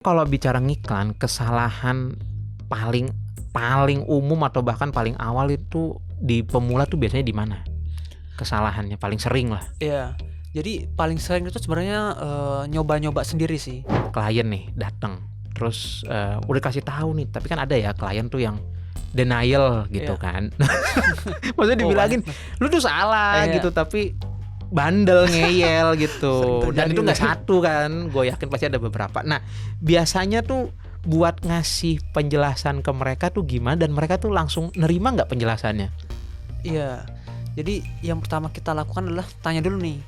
Kalau bicara ngiklan, kesalahan paling paling umum atau bahkan paling awal itu di pemula tuh biasanya di mana? Kesalahannya paling sering lah. Iya. Jadi paling sering itu sebenarnya nyoba-nyoba sendiri sih. Klien nih datang, terus udah kasih tahu nih, tapi kan ada ya klien tuh yang denial gitu Iya. kan. Maksudnya Oh, dibilangin lu tuh salah Iya. gitu, tapi bandel ngeyel Sering gitu. Dan terjadi itu nggak tuh. satu kan, gue yakin pasti ada beberapa. Nah, biasanya tuh buat ngasih penjelasan ke mereka tuh gimana, dan mereka tuh langsung nerima nggak penjelasannya? Iya. Jadi yang pertama kita lakukan adalah tanya dulu nih.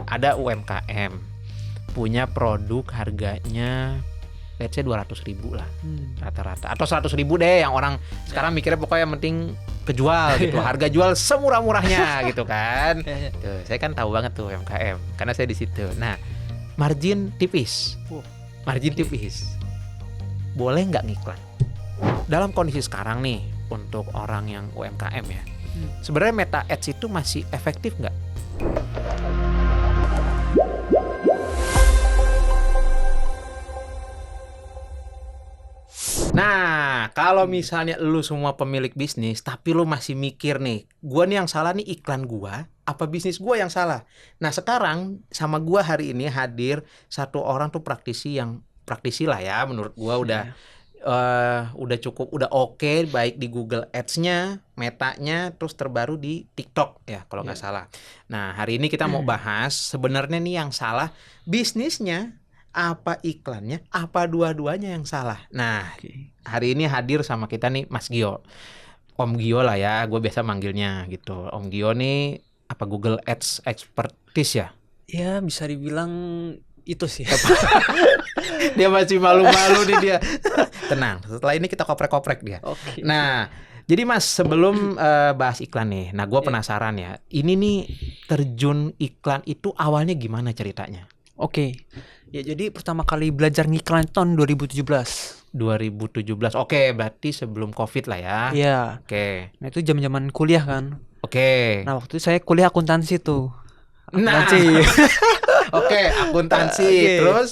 Ada UMKM punya produk harganya let's say 200.000 lah rata-rata, atau 100.000 deh yang orang sekarang mikirnya pokoknya yang penting kejual gitu, harga jual semurah-murahnya gitu kan. Iya. Tuh, saya kan tahu banget tuh UMKM karena saya di situ. Nah, margin tipis, margin tipis, boleh nggak ngiklan? Dalam kondisi sekarang nih untuk orang yang UMKM ya, sebenarnya Meta Ads itu masih efektif nggak? Nah, kalau misalnya lu semua pemilik bisnis, tapi lu masih mikir nih, gua nih yang salah nih iklan gua, apa bisnis gua yang salah? Nah, sekarang sama gua hari ini hadir satu orang tuh praktisi lah ya, menurut gua udah cukup, udah oke, baik di Google Ads-nya, Metanya, terus terbaru di TikTok ya kalau nggak salah. Nah, hari ini kita mau bahas sebenarnya nih yang salah bisnisnya, apa iklannya, apa dua-duanya yang salah. Nah, hari ini hadir sama kita nih Mas Gio, Om Gio lah ya, gue biasa manggilnya gitu. Om Gio nih apa Google Ads expertise ya? Ya bisa dibilang itu sih. Dia masih malu-malu nih dia. Tenang, setelah ini kita koprek-koprek dia. Oke. Nah, jadi Mas sebelum bahas iklan nih, nah gue penasaran ya, ini nih terjun iklan itu awalnya gimana ceritanya? Oke. Ya jadi pertama kali belajar ngiklan tahun 2017. 2017, oke, berarti sebelum COVID lah ya. Iya. Oke. Nah itu zaman kuliah kan. Oke. Nah waktu itu saya kuliah akuntansi tuh. Nah, Akuntansi. oke, akuntansi. Oke. Terus,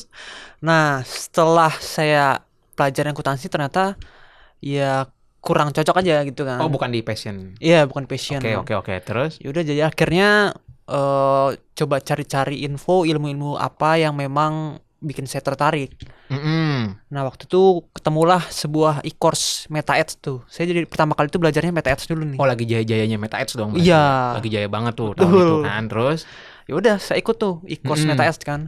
Nah setelah saya pelajaran akuntansi ternyata ya kurang cocok aja gitu kan. oh bukan di passion. Iya bukan passion. Oke. Terus, Yaudah jadi akhirnya coba cari-cari ilmu-ilmu apa yang memang bikin saya tertarik. Nah waktu itu ketemulah sebuah e-course Meta Ads tuh. Saya jadi pertama kali itu belajarnya Meta Ads dulu nih. oh lagi jaya-jayanya Meta Ads dong. berarti. Iya. Lagi jaya banget tuh tahun Betul. itu kan. Terus, Ya udah saya ikut tuh e-course Meta Ads kan.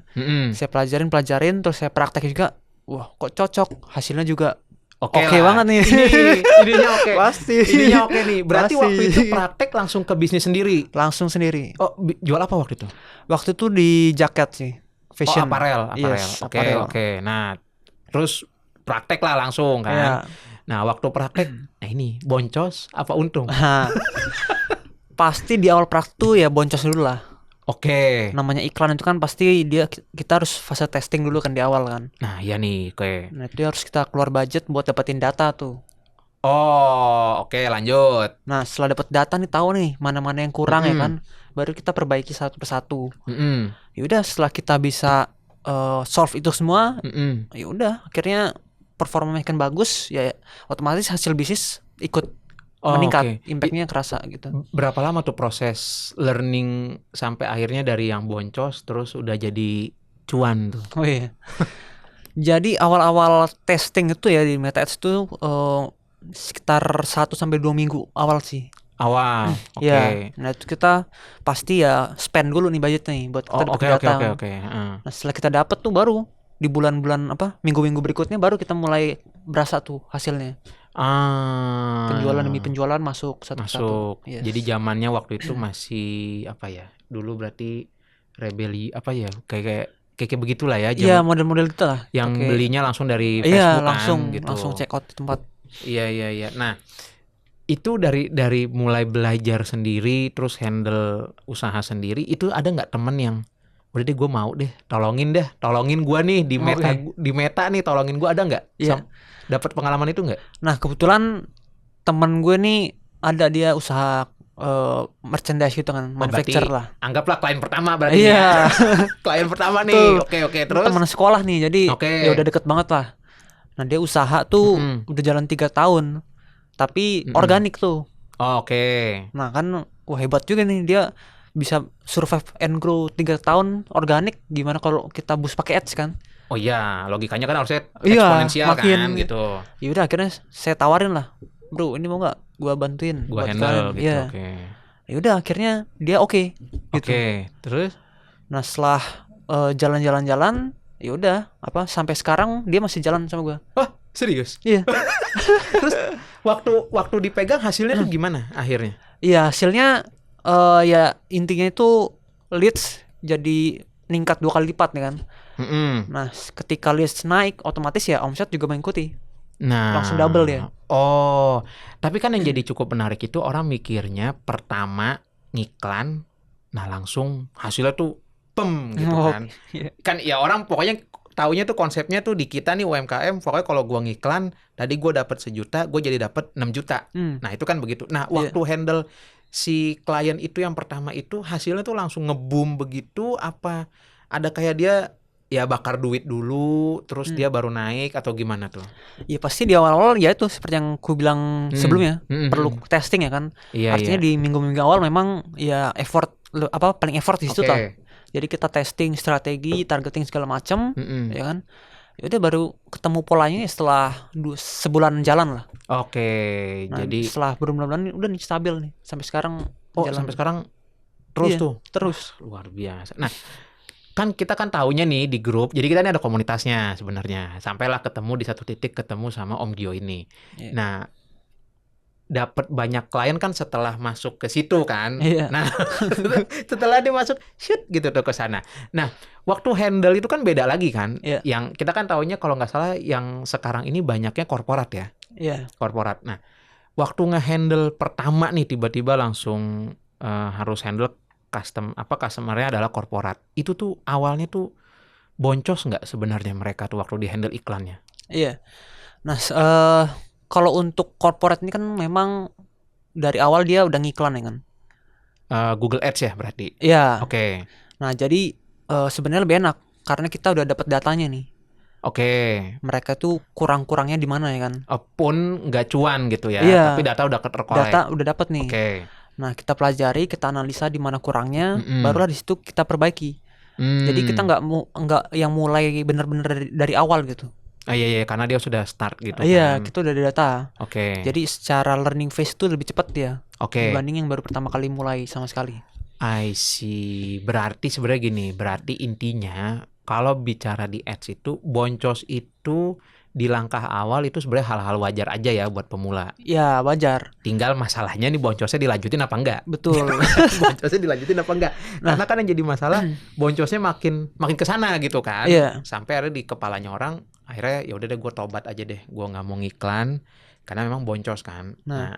Saya pelajarin terus saya praktek juga. Wah kok cocok, hasilnya juga oke lah. banget nih. Ininya oke. Pasti. Ininya oke nih. Berarti Pasti. waktu itu praktek langsung ke bisnis sendiri. Langsung sendiri. Oh, jual apa waktu itu? Waktu itu di jaket sih. Fashion. Oh, apparel. Yes, Oke. apparel. Nah, terus praktek lah langsung kan. Iya. Nah, waktu praktek, nah ini boncos apa untung? Nah, pasti di awal praktek tuh ya boncos dulu lah. Oke. Namanya iklan itu kan pasti kita harus fase testing dulu kan di awal kan. Nah, iya nih, oke. Nah itu harus kita keluar budget buat dapetin data tuh. Oh, oke, lanjut. Nah setelah dapet data nih tahu nih mana-mana yang kurang ya kan, baru kita perbaiki satu persatu. Ya udah setelah kita bisa solve itu semua, ya udah akhirnya performa makin bagus ya otomatis hasil bisnis ikut meningkat, impactnya kerasa gitu. Berapa lama tuh proses learning sampai akhirnya dari yang boncos terus udah jadi cuan tuh? Oh iya. Jadi awal-awal testing itu ya di Meta Ads itu sekitar 1-2 minggu awal sih. Awal, oke. Ya, nah itu kita pasti ya spend dulu nih budget nih buat kita dapet data. Oke. Nah setelah kita dapet tuh baru di bulan-bulan minggu-minggu berikutnya baru kita mulai berasa tuh hasilnya. Penjualan demi penjualan masuk satu-satu. Yes. Jadi zamannya waktu itu masih apa ya? Dulu berarti rebeli apa ya? Kayak begitulah ya. Iya model-model itu lah. Yang belinya langsung dari Facebook langsung kan, gitu. langsung check out di tempat. Iya. Nah, itu dari mulai belajar sendiri terus handle usaha sendiri, itu ada nggak temen yang udah deh gue mau deh tolongin gue nih di Meta nih, tolongin gue, ada nggak? Dapat pengalaman itu nggak? Nah kebetulan temen gue nih ada dia usaha merchandise gitu kan, manufacturer lah. Anggaplah klien pertama berarti. Iya. Klien pertama nih. Oke, terus teman sekolah nih, jadi ya udah deket banget lah. Nah dia usaha tuh udah jalan 3 tahun, tapi organik tuh. Oke. Nah kan wah hebat juga nih dia bisa survive and grow 3 tahun organik. Gimana kalau kita boost pakai ads kan? Oh iya, logikanya kan harusnya Iya, eksponensial makin kan gitu. Ya udah akhirnya saya tawarin lah, bro ini mau nggak gua bantuin Gua buat handle iklan. gitu. Iya. Oke. Ya udah akhirnya dia oke gitu. Oke, terus? Nah setelah jalan-jalan ya udah apa sampai sekarang dia masih jalan sama gua. Wah, serius? Iya. Terus waktu dipegang hasilnya tuh gimana akhirnya? Iya hasilnya ya intinya itu leads jadi meningkat 2 kali lipat nih kan. Nah ketika leads naik otomatis ya omset juga mengikuti. Nah, Langsung double ya. Oh, tapi kan yang jadi cukup menarik itu orang mikirnya pertama ngiklan, nah langsung hasilnya tuh gitu Oh, kan. iya. Kan ya orang pokoknya taunya tuh konsepnya tuh di kita nih UMKM, pokoknya kalau gua ngiklan, tadi gua dapat 1 juta, gua jadi dapat 6 juta. Nah, itu kan begitu. Nah, waktu handle si klien itu yang pertama itu hasilnya tuh langsung nge-boom begitu apa ada kayak dia ya bakar duit dulu terus dia baru naik atau gimana tuh? Ya pasti di awal-awal ya itu seperti yang ku bilang sebelumnya perlu testing ya kan. Iya, Artinya di minggu-minggu awal memang ya paling effort di situ Oke. toh. Jadi kita testing strategi, targeting segala macam, ya kan. Ya udah baru ketemu polanya setelah sebulan jalan lah. Oke, Nah, jadi setelah berbulan-bulan udah nih stabil nih sampai sekarang jalan. sampai sekarang terus Iya, tuh terus. luar biasa. Nah, kan kita kan taunya nih di grup, jadi kita ini ada komunitasnya sebenarnya. Sampailah ketemu di satu titik ketemu sama Om Gio ini. Iya. Nah, dapat banyak klien kan setelah masuk ke situ kan. Iya. Nah, setelah dia masuk shoot gitu tuh ke sana. Nah, waktu handle itu kan beda lagi kan. Iya. Yang kita kan taunya kalau nggak salah yang sekarang ini banyaknya korporat ya. Iya. Korporat. Nah, waktu nge-handle pertama nih tiba-tiba langsung harus handle customer-nya adalah korporat. Itu tuh awalnya tuh boncos nggak sebenarnya mereka tuh waktu di handle iklannya? Iya. Nah, kalau untuk corporate ini kan memang dari awal dia udah ngiklan ya kan. Google Ads ya berarti. Iya. Oke. Nah, jadi sebenarnya lebih enak karena kita udah dapat datanya nih. Oke. Mereka tuh kurang-kurangnya di mana ya kan? Pun nggak cuan gitu ya, Iya. tapi data udah terkolek. Data udah dapat nih. Oke. Nah, kita pelajari, kita analisa di mana kurangnya, barulah di situ kita perbaiki. Jadi kita nggak yang mulai bener-bener dari awal gitu. Iya, karena dia sudah start gitu Iya, kan. kita udah ada data. Oke. Jadi secara learning phase itu lebih cepat dia Oke. dibanding yang baru pertama kali mulai sama sekali. I see. Berarti sebenarnya gini, berarti intinya kalau bicara di ads itu boncos itu di langkah awal itu sebenarnya hal-hal wajar aja ya buat pemula. Ya, wajar. Tinggal masalahnya nih boncosnya dilanjutin apa enggak. Betul. Boncosnya dilanjutin apa enggak. Karena kan yang jadi masalah boncosnya makin kesana gitu kan. Iya. Sampai akhirnya di kepalanya orang akhirnya ya udah deh gue tobat aja deh. Gue nggak mau ngiklan karena memang boncos kan. Nah,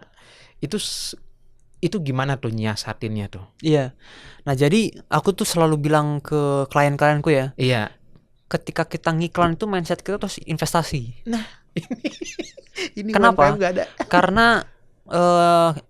itu gimana tuh nyiasatinnya tuh? Iya. Nah, jadi aku tuh selalu bilang ke klien-klienku ya. Iya. Ketika kita ngiklan itu mindset kita terus investasi. Nah, ini Kenapa? UMKM nggak ada. Karena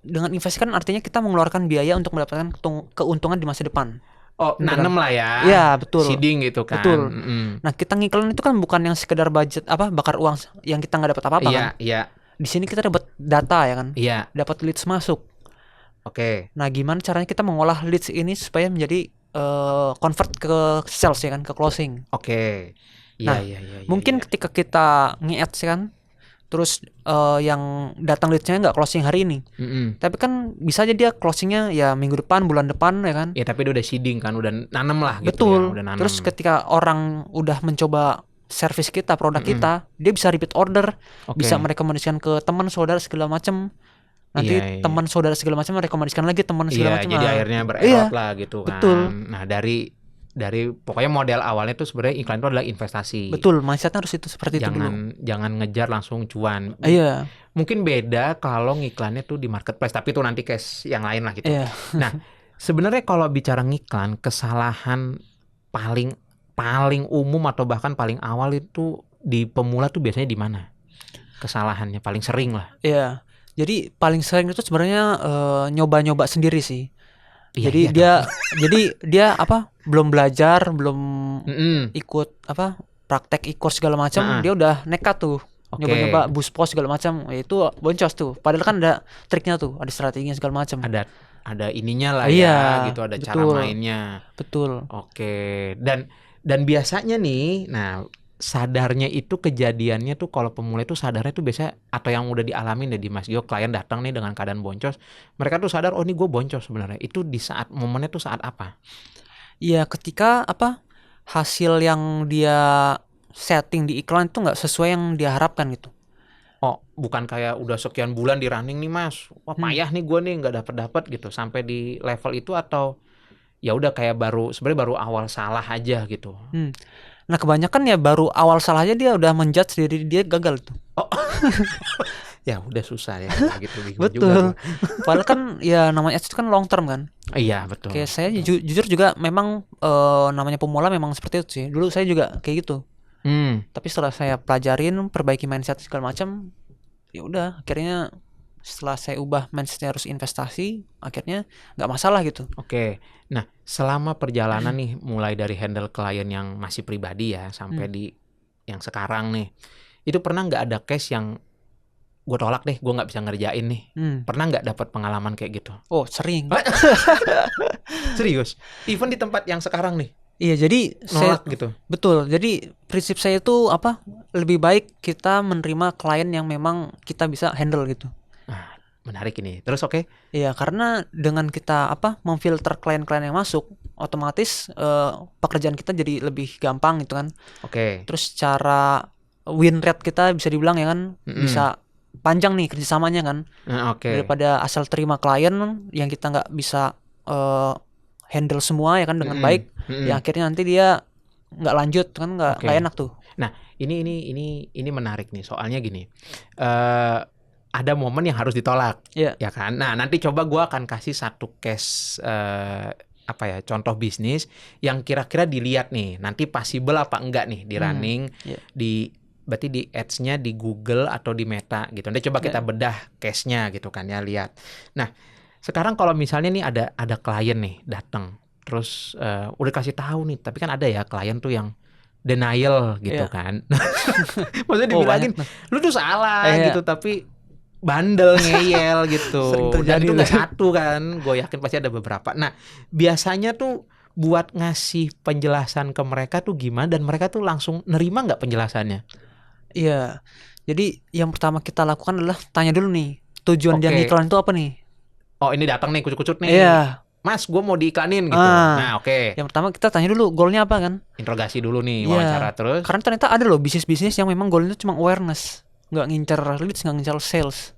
dengan investasi kan artinya kita mengeluarkan biaya untuk mendapatkan keuntungan di masa depan. Oh, nanem lah ya. Iya, betul. Seeding gitu kan. Betul. Nah, kita ngiklan itu kan bukan yang sekedar budget bakar uang yang kita nggak dapat apa-apa kan. Iya. Di sini kita dapat data ya kan. Iya. Dapat leads masuk. Oke. Nah, gimana caranya kita mengolah leads ini supaya menjadi convert ke sales ya kan, ke closing. Oke. Nah, mungkin ketika kita nge-ads kan, terus yang datang leadsnya nggak closing hari ini, tapi kan bisa aja dia closingnya ya minggu depan, bulan depan ya kan. Ya tapi dia udah seeding kan, udah nanem lah gitu. Betul. Ya, udah nanem. Terus ketika orang udah mencoba service kita, produk kita, dia bisa repeat order, bisa merekomendasikan ke teman, saudara segala macam. Nanti teman saudara segala macam merekomendasikan lagi teman segala macam. Jadi akhirnya bererot lah gitu kan. Betul. Nah, dari pokoknya model awalnya tuh sebenarnya iklan itu adalah investasi. Betul, mindsetnya harus itu seperti itu dulu. Jangan ngejar langsung cuan. Iya. Mungkin beda kalau ngiklannya tuh di marketplace, tapi itu nanti case yang lain lah gitu. Iya. Nah, sebenarnya kalau bicara ngiklan, kesalahan paling umum atau bahkan paling awal itu di pemula tuh biasanya di mana? Kesalahannya paling sering lah. Iya. Jadi paling sering itu sebenarnya nyoba-nyoba sendiri sih. Iya, Jadi dia belum belajar, belum ikut praktek e-course segala macam, dia udah nekat tuh nyoba-nyoba boost post segala macam, ya itu boncos tuh. Padahal kan ada triknya tuh, ada strateginya segala macam. Ada ininya lah Iya, ya gitu, ada betul. cara mainnya. Betul. Oke. Dan biasanya nih, nah sadarnya itu kejadiannya tuh kalau pemula itu sadarnya tuh biasa atau yang udah dialamin deh di Mas Gio, klien datang nih dengan keadaan boncos, mereka tuh sadar oh ini gue boncos sebenarnya. Itu di saat momennya tuh saat apa? Iya, ketika hasil yang dia setting di iklan itu nggak sesuai yang dia harapkan gitu. Oh, bukan kayak udah sekian bulan di running nih Mas, wah payah nih gue nih nggak dapet gitu sampai di level itu, atau ya udah kayak sebenarnya baru awal salah aja gitu. Nah kebanyakan ya baru awal salah aja dia udah menjudge diri dia gagal tuh. Oh. Ya udah susah ya gitu. Betul. Padahal kan ya namanya itu kan long term kan. Iya betul. Kayak saya jujur juga memang namanya pemula memang seperti itu sih. Dulu saya juga kayak gitu. Tapi setelah saya pelajarin, perbaiki mindset segala macam, ya udah akhirnya setelah saya ubah mindsetnya harus investasi, akhirnya nggak masalah gitu. Oke. Nah selama perjalanan nih mulai dari handle klien yang masih pribadi ya sampai di yang sekarang nih, itu pernah nggak ada case yang gue tolak deh, gue nggak bisa ngerjain nih? Pernah nggak dapat pengalaman kayak gitu? Oh sering. Serius? Even di tempat yang sekarang nih? Iya, jadi nolak gitu. Betul. Jadi prinsip saya itu lebih baik kita menerima klien yang memang kita bisa handle gitu. Nah, menarik ini. Terus oke? Iya, karena dengan kita memfilter klien-klien yang masuk, otomatis pekerjaan kita jadi lebih gampang gitu kan. Oke. Terus cara win rate kita bisa dibilang ya kan bisa panjang nih kerjasamanya kan. Daripada asal terima klien yang kita nggak bisa handle semua ya kan dengan baik, ya akhirnya nanti dia nggak lanjut kan, nggak enak tuh. Nah ini menarik nih, soalnya gini, ada momen yang harus ditolak, ya kan. Nah nanti coba gue akan kasih satu case contoh bisnis yang kira-kira dilihat nih nanti possible apa enggak nih di running berarti di ads-nya di Google atau di Meta gitu. Nanti coba kita bedah case-nya gitu kan ya, lihat. Nah sekarang kalau misalnya nih ada klien nih datang, terus udah kasih tahu nih, tapi kan ada ya klien tuh yang denial gitu kan. Maksudnya dibilangin lu tuh salah gitu, tapi bandel ngeyel gitu. Dan itu nggak satu kan, gue yakin pasti ada beberapa. Nah biasanya tuh buat ngasih penjelasan ke mereka tuh gimana, dan mereka tuh langsung nerima nggak penjelasannya? Iya, jadi yang pertama kita lakukan adalah tanya dulu nih tujuan dia ngiklan itu apa nih. Oh ini datang nih kucut-kucut nih. Iya. Mas, gue mau diiklanin gitu. Nah oke. Yang pertama kita tanya dulu goalnya apa kan. Interogasi dulu nih, wawancara terus. Karena ternyata ada loh bisnis-bisnis yang memang goalnya cuma awareness, nggak ngincer leads, nggak ngincer sales.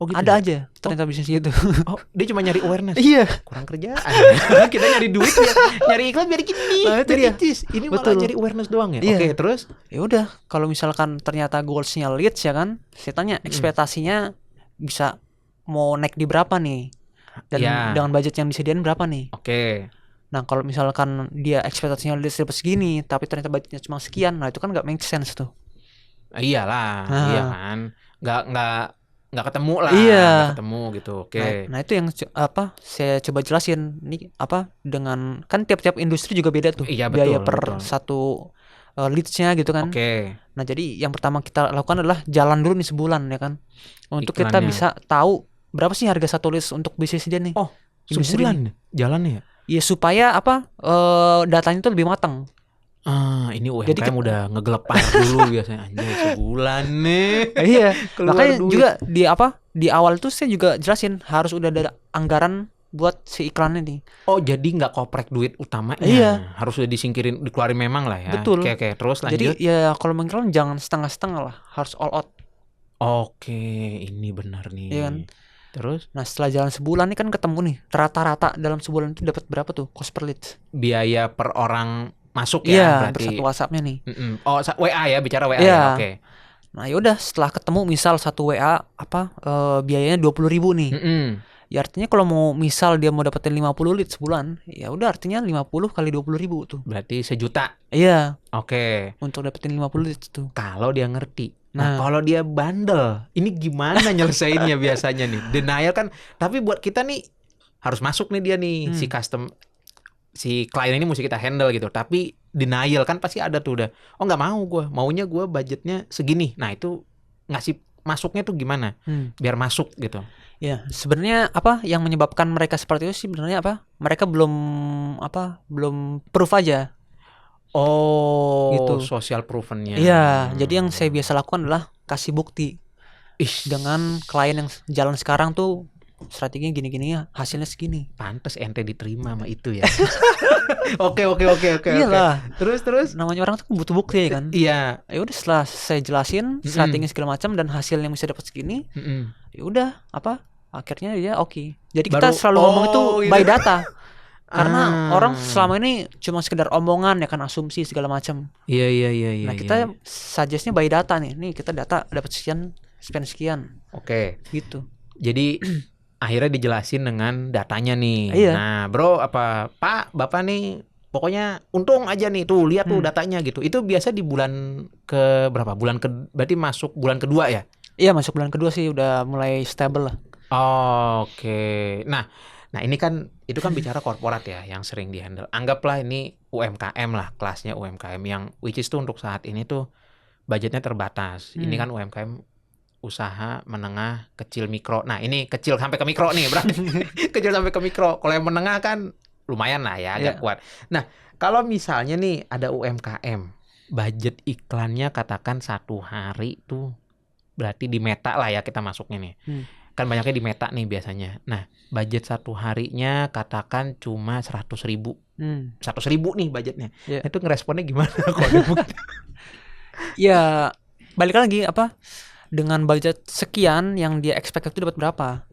Oh gitu. Ada aja ternyata bisnis gitu. Oh dia cuma nyari awareness. Iya. Kurang kerjaan. Kita nyari duit ya, nyari iklan biar gini. Ini malah nyari awareness doang ya. Oke terus. Ya udah, kalau misalkan ternyata goalsnya leads ya kan, saya tanya ekspektasinya bisa mau naik di berapa nih, dan dengan budget yang disediain berapa nih. Nah kalau misalkan dia ekspektasinya leads dapat segini tapi ternyata budgetnya cuma sekian, nah itu kan nggak make sense tuh. Iyalah, iya kan, nggak ketemu lah, nggak ketemu gitu. Nah itu yang saya coba jelasin nih, dengan kan tiap-tiap industri juga beda tuh, biaya per satu leads-nya gitu kan. Nah jadi yang pertama kita lakukan adalah jalan dulu nih sebulan ya kan, untuk kita bisa tahu berapa sih harga satu leads untuk bisnis dia nih. Oh sebulan jalannya? Ya supaya datanya itu lebih matang. Ini UMKM udah ngegelepar dulu biasanya, anjay sebulan nih. Iya. Makanya duit. Juga di awal tuh saya juga jelasin harus udah ada anggaran buat si iklannya nih. Oh jadi nggak koprek duit utamanya. Iya. Harus udah disingkirin, dikeluarin memang lah ya. Betul. Oke terus lanjut. Jadi ya kalau mengiklan jangan setengah-setengah lah, harus all out. Oke, ini benar nih. Iya kan? Terus? Nah setelah jalan sebulan nih kan ketemu nih rata-rata dalam sebulan itu dapat berapa tuh cost per lead? Biaya per orang masuk ya berarti. Iya, satu WhatsApp-nya nih. Oh, WA ya, bicara WA ya. Oke. Nah, yaudah setelah ketemu misal satu WA biayanya 20.000 nih. Ya artinya kalau misal dia mau dapetin 50 lead sebulan, ya udah artinya 50 kali 20.000 tuh. Berarti 1 juta. Iya. Oke. Untuk dapetin 50 lead tuh. Kalau dia ngerti. Nah, kalau dia bandel, ini gimana nyelesainnya biasanya nih? Denial kan, tapi buat kita nih harus masuk nih dia nih si si klien ini mesti kita handle gitu. Tapi denial kan pasti ada tuh udah. Oh nggak mau gue, maunya gue budgetnya segini. Nah itu ngasih masuknya tuh gimana? Biar masuk gitu. Ya, sebenarnya apa yang menyebabkan mereka seperti itu sih sebenarnya apa? Mereka belum proof aja. Oh, gitu. Social proven-nya. Iya, jadi yang saya biasa lakukan adalah kasih bukti. Dengan klien yang jalan sekarang tuh strateginya gini-gini ya, hasilnya segini. Pantes ente diterima sama itu ya. Oke. Iyalah. Terus namanya orang tuh butuh bukti ya kan. Iya. Ya udah setelah saya jelasin strategi segala macam dan hasil yang bisa dapat segini, ya udah apa? Akhirnya dia oke. Jadi kita selalu ngomong itu by data. Karena orang selama ini cuma sekedar omongan ya kan, asumsi segala macam. Iya. Nah, kita suggest-nya by data nih. Nih kita data dapat sekian, spend sekian. Oke. Gitu. Jadi akhirnya dijelasin dengan datanya nih. Iya. Nah, Bro, Pak, Bapak nih pokoknya untung aja nih tuh, lihat tuh datanya gitu. Itu biasa di bulan ke berapa? Berarti masuk bulan kedua ya? Iya, masuk bulan kedua sih udah mulai stable lah. Oke. Nah ini kan itu kan bicara korporat ya yang sering dihandle. Anggaplah ini UMKM lah, kelasnya UMKM yang which is tuh untuk saat ini tuh budgetnya terbatas. Ini kan UMKM usaha menengah, kecil, mikro. Nah ini kecil sampai ke mikro nih berarti. Kecil sampai ke mikro. Kalau yang menengah kan lumayan lah ya, agak kuat. Nah kalau misalnya nih ada UMKM, budget iklannya katakan 1 hari tuh berarti di Meta lah ya kita masuknya nih. Kan banyaknya di Meta nih biasanya. Nah, budget 1 harinya katakan cuma 100.000. 100.000 nih budgetnya. Nah, itu ngeresponnya gimana kalau Ya, balik lagi apa? Dengan budget sekian yang dia expect itu dapat berapa?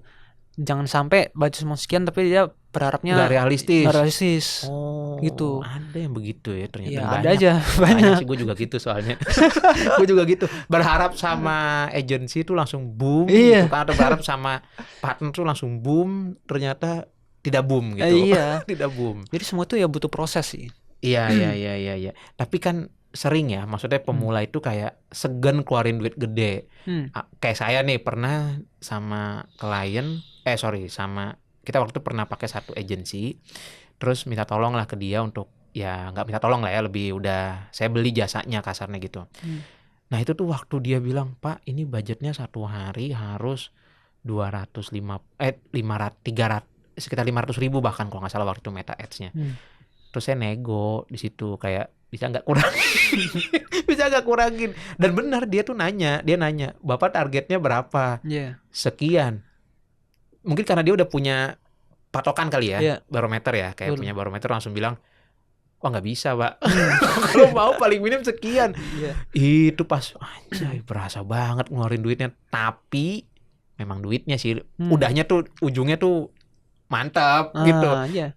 Jangan sampai budget semua sekian tapi dia berharapnya nggak realistis. Oh, gitu. Ada yang begitu ya ternyata. Ya, banyak. ada aja banyak. Sih, gue juga gitu soalnya. Gue juga gitu. Berharap sama agency tuh langsung boom. Iya. Gitu kan. Atau berharap sama partner tuh langsung boom. Ternyata tidak boom gitu. Iya. Tidak boom. Jadi semua itu ya butuh proses sih. Iya. Tapi kan sering ya, maksudnya pemula itu kayak segan keluarin duit gede. Kayak saya nih pernah sama klien, sama kita waktu itu pernah pakai satu agensi, terus minta tolong lah ke dia untuk ya nggak minta tolong lah ya, lebih udah saya beli jasanya kasarnya gitu. Nah itu tuh waktu dia bilang, Pak ini budgetnya 1 hari harus 300 sekitar 500.000 bahkan kalau nggak salah waktu itu Meta Ads-nya. Terus saya nego di situ kayak bisa nggak kurangin, dan benar dia nanya Bapak targetnya berapa? Sekian. Mungkin karena dia udah punya patokan kali ya, barometer ya, kayak punya barometer langsung bilang, wah nggak bisa Pak. Kalau mau paling minim sekian. Itu pas anjay berasa banget ngeluarin duitnya, tapi memang duitnya sih udahnya tuh ujungnya tuh mantap gitu.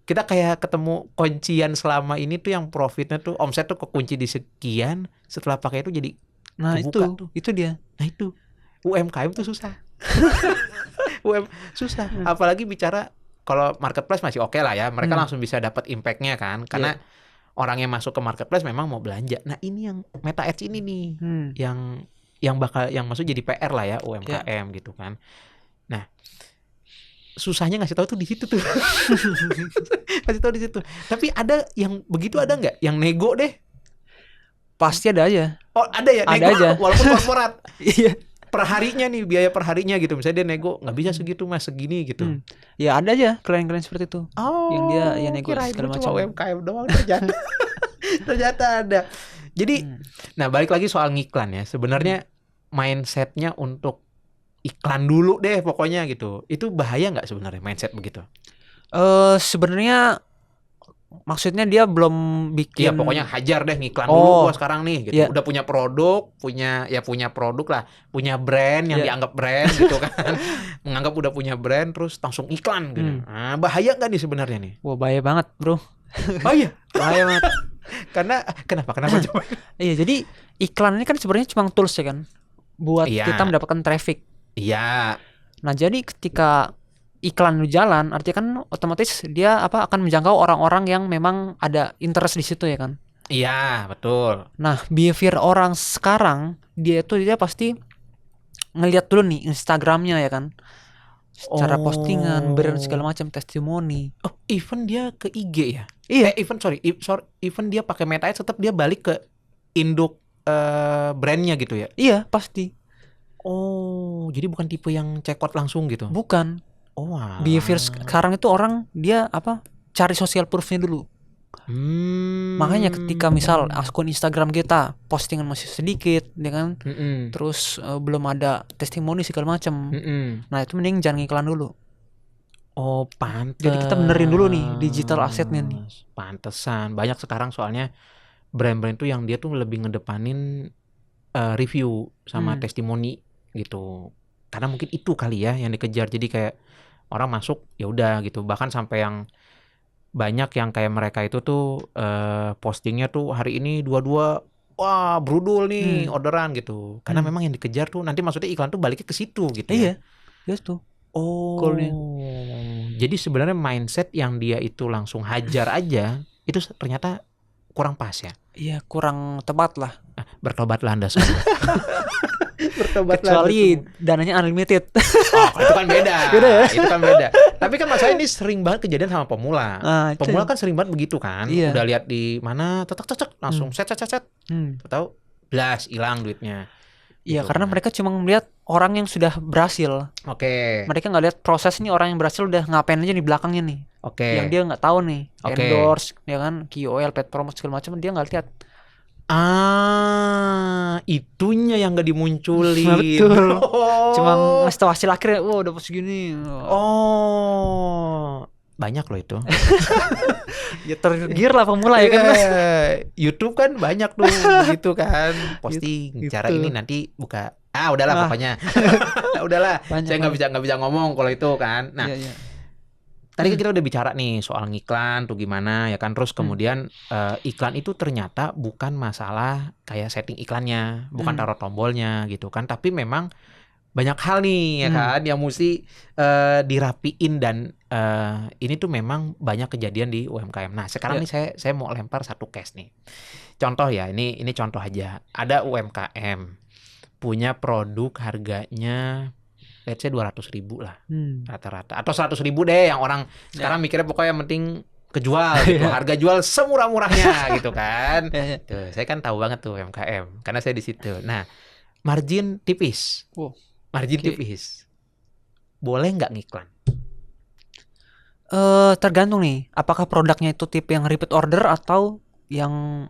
Kita kayak ketemu kuncian selama ini tuh yang profitnya tuh omset tuh kekunci di sekian, setelah pakai itu jadi kebuka itu dia. Nah itu UMKM tuh susah. Susah. Apalagi bicara kalau marketplace masih oke lah ya, mereka langsung bisa dapat impact-nya kan, karena orang yang masuk ke marketplace memang mau belanja. Nah ini yang Meta Ads ini nih yang maksud jadi PR lah ya UMKM gitu kan. Nah susahnya ngasih tahu tuh di situ tuh. Ngasih tahu di situ. Tapi ada yang begitu, ada nggak yang nego deh? Pasti ada aja. Oh ada ya, nego ada aja. Walaupun korporat. Iya. Perharinya nih, biaya perharinya gitu. Misalnya dia nego nggak bisa segitu mas, segini gitu. Ya ada aja klien-klien seperti itu. Yang dia nego segala macam. UMKM doang ternyata. Ternyata ada. Jadi, nah balik lagi soal ngiklan ya. Sebenarnya mindsetnya untuk iklan dulu deh pokoknya gitu. Itu bahaya nggak sebenarnya mindset begitu? Sebenarnya maksudnya dia belum bikin. Iya pokoknya hajar deh ngiklan dulu gua sekarang nih gitu. Udah punya produk, punya produk lah, punya brand yang dianggap brand gitu kan. Menganggap udah punya brand terus langsung iklan gitu. Nah, bahaya nggak nih sebenarnya nih? Wah bahaya banget bro. Bahaya banget. Kenapa coba? Iya jadi iklan ini kan sebenarnya cuma tools ya kan, buat kita mendapatkan traffic. Iya. Nah jadi ketika iklan lu jalan, artinya kan otomatis dia akan menjangkau orang-orang yang memang ada interest di situ ya kan. Iya betul. Nah behavior orang sekarang dia pasti ngelihat dulu nih Instagramnya ya kan. secara postingan, brand segala Oh. macam, testimoni. Oh, even dia ke IG ya? Iya. Even dia pakai Meta Ads tetap dia balik ke induk brandnya gitu ya? Iya, pasti. Oh, jadi bukan tipe yang cekot langsung gitu? Bukan. Oh, Behavior alah. sekarang itu orang dia cari social proofnya dulu. Makanya ketika misal akun Instagram kita postingan masih sedikit, dengan terus belum ada testimoni segala macam. Nah itu mending jangan iklan dulu. Oh, pantes. Jadi kita benerin dulu nih digital assetnya nih. Pantesan banyak sekarang soalnya brand-brand tuh yang dia tuh lebih ngedepanin review sama testimoni gitu. Karena mungkin itu kali ya yang dikejar. Jadi kayak orang masuk ya udah gitu. Bahkan sampai yang banyak yang kayak mereka itu tuh postingnya tuh hari ini 22, wah brudul nih orderan gitu. Karena memang yang dikejar tuh nanti maksudnya iklan tuh baliknya ke situ gitu ya. Iya, tuh. Oh, Goalnya. jadi sebenarnya mindset yang dia itu langsung hajar aja itu ternyata kurang pas ya. Iya, kurang tepat lah. Bertobatlah Anda semua. Kecuali dananya unlimited. Oh, itu kan beda. Beda ya? Itu kan beda. Tapi kan masalah ini sering banget kejadian sama pemula. Nah, itu. Pemula kan sering banget begitu kan. Iya. Udah lihat di mana, tetek langsung set. Tahu, blas hilang duitnya. Iya, Gitu karena kan. mereka cuma melihat orang yang sudah berhasil. Oke. Mereka nggak lihat proses nih, orang yang berhasil udah ngapain aja di belakangnya nih. Oke. Yang dia nggak tahu nih, Oke. endorse, ya kan, KOL, paid promote segala macam dia nggak lihat. Itunya yang gak dimunculin. Nah, betul. Oh. Cuma ngasih tahu hasil akhirnya, wow dapat segini. Oh, banyak loh itu. Ya tergir lah pemula ya kan. YouTube kan banyak tuh begitu kan. Posting Gitu. cara ini nanti buka. Udahlah pokoknya. Udahlah. Banyak, Saya nggak bisa ngomong kalau itu kan. Nah, iya. tadi kan kita udah bicara nih soal ngiklan tuh gimana ya kan. Terus kemudian iklan itu ternyata bukan masalah kayak setting iklannya, bukan taruh tombolnya gitu kan. Tapi memang banyak hal nih ya kan yang mesti dirapiin dan ini tuh memang banyak kejadian di UMKM. Nah, sekarang nih saya mau lempar satu case nih. Contoh ya, ini contoh aja. Ada UMKM punya produk harganya let's say 200.000 lah rata-rata, atau 100.000 deh yang orang sekarang mikirnya pokoknya yang penting kejual gitu. Harga jual semurah-murahnya gitu kan. Tuh, saya kan tahu banget tuh UMKM karena saya di situ. Nah, margin tipis. Tipis. Boleh nggak ngiklan? Tergantung nih, apakah produknya itu tipe yang repeat order atau yang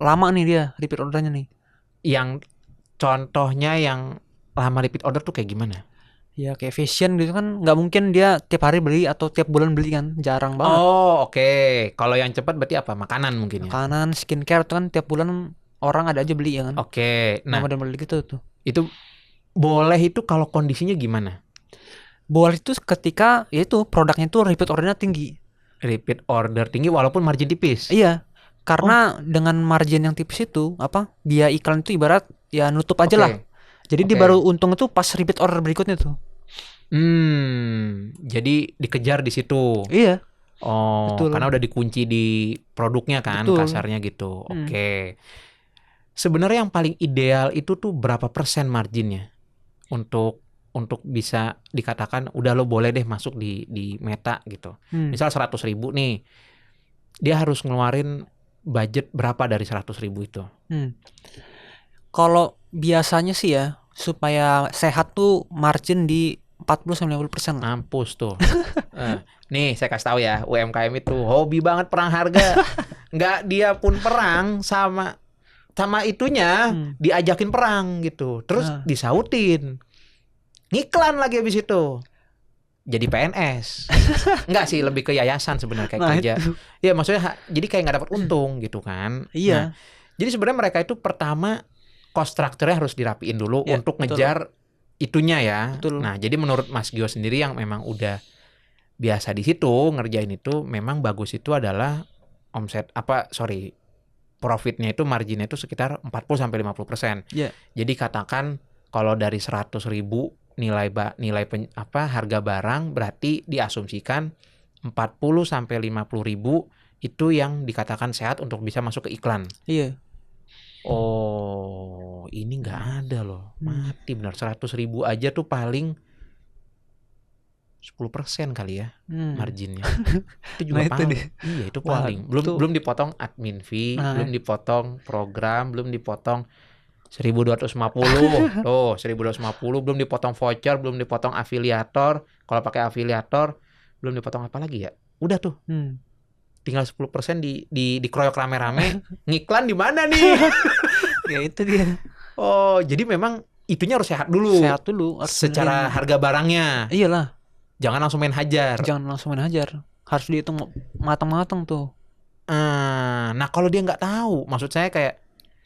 lama nih dia repeat ordernya nih. Yang contohnya yang lama repeat order tuh kayak gimana? Ya kayak fashion gitu kan, nggak mungkin dia tiap hari beli atau tiap bulan beli kan, jarang banget. Oh, oke. Kalau yang cepat berarti apa? Makanan mungkin ya? Makanan, skincare tuh kan tiap bulan orang ada aja beli ya kan. Oke. Nah, model-model gitu tuh. Itu boleh itu kalau kondisinya gimana? Boleh itu ketika yaitu produknya itu repeat ordernya tinggi. Repeat order tinggi walaupun margin tipis. Iya. Karena dengan margin yang tipis itu biaya iklan itu ibarat ya nutup aja lah. Jadi dia baru untung itu pas repeat order berikutnya tuh. Jadi dikejar di situ. Iya. Oh, betul. Karena udah dikunci di produknya kan, betul. Kasarnya gitu. Oke. Sebenarnya yang paling ideal itu tuh berapa persen marginnya untuk bisa dikatakan udah lo boleh deh masuk di Meta gitu. Misal 100.000 nih, dia harus ngeluarin budget berapa dari 100.000 itu? Kalau biasanya sih ya, supaya sehat tuh margin di 40-50%. Mampus tuh. Nih saya kasih tahu ya, UMKM itu hobi banget perang harga. Nggak dia pun perang sama itunya diajakin perang gitu. Terus disautin. Ngiklan lagi habis itu. Jadi PNS. Enggak sih, lebih ke yayasan sebenarnya kayak kerja. Ya maksudnya jadi kayak nggak dapat untung gitu kan. Iya. Nah, jadi sebenarnya mereka itu pertama cost structure-nya harus dirapiin dulu untuk ngejar itunya ya. Betul. Nah, jadi menurut Mas Gio sendiri yang memang udah biasa di situ ngerjain itu, memang bagus itu adalah profitnya itu marginnya itu sekitar 40-50%. Yeah. Jadi katakan kalau dari 100.000 nilai harga barang berarti diasumsikan 40-50.000 itu yang dikatakan sehat untuk bisa masuk ke iklan. Iya. Oh, ini nggak ada loh, mati benar. 100.000 aja tuh paling 10% kali ya marginnya. Itu Nah, juga itu paling. dia. Iya, itu Wah, paling. Belum itu- belum dipotong admin fee, Nah. belum dipotong program, belum dipotong 1.250. Tuh, 1.250, belum dipotong voucher, belum dipotong afiliator. Kalau pakai afiliator, belum dipotong apa lagi ya? Udah tuh. Tinggal 10% dikeroyok rame-rame. Ngiklan di mana nih? Ya itu dia. Oh, jadi memang itunya harus sehat dulu. Sehat dulu. Harus Secara benerin. harga barangnya. Iyalah. Jangan langsung main hajar. Jangan langsung main hajar. Harus dihitung matang-matang tuh. Nah kalau dia nggak tahu, maksud saya kayak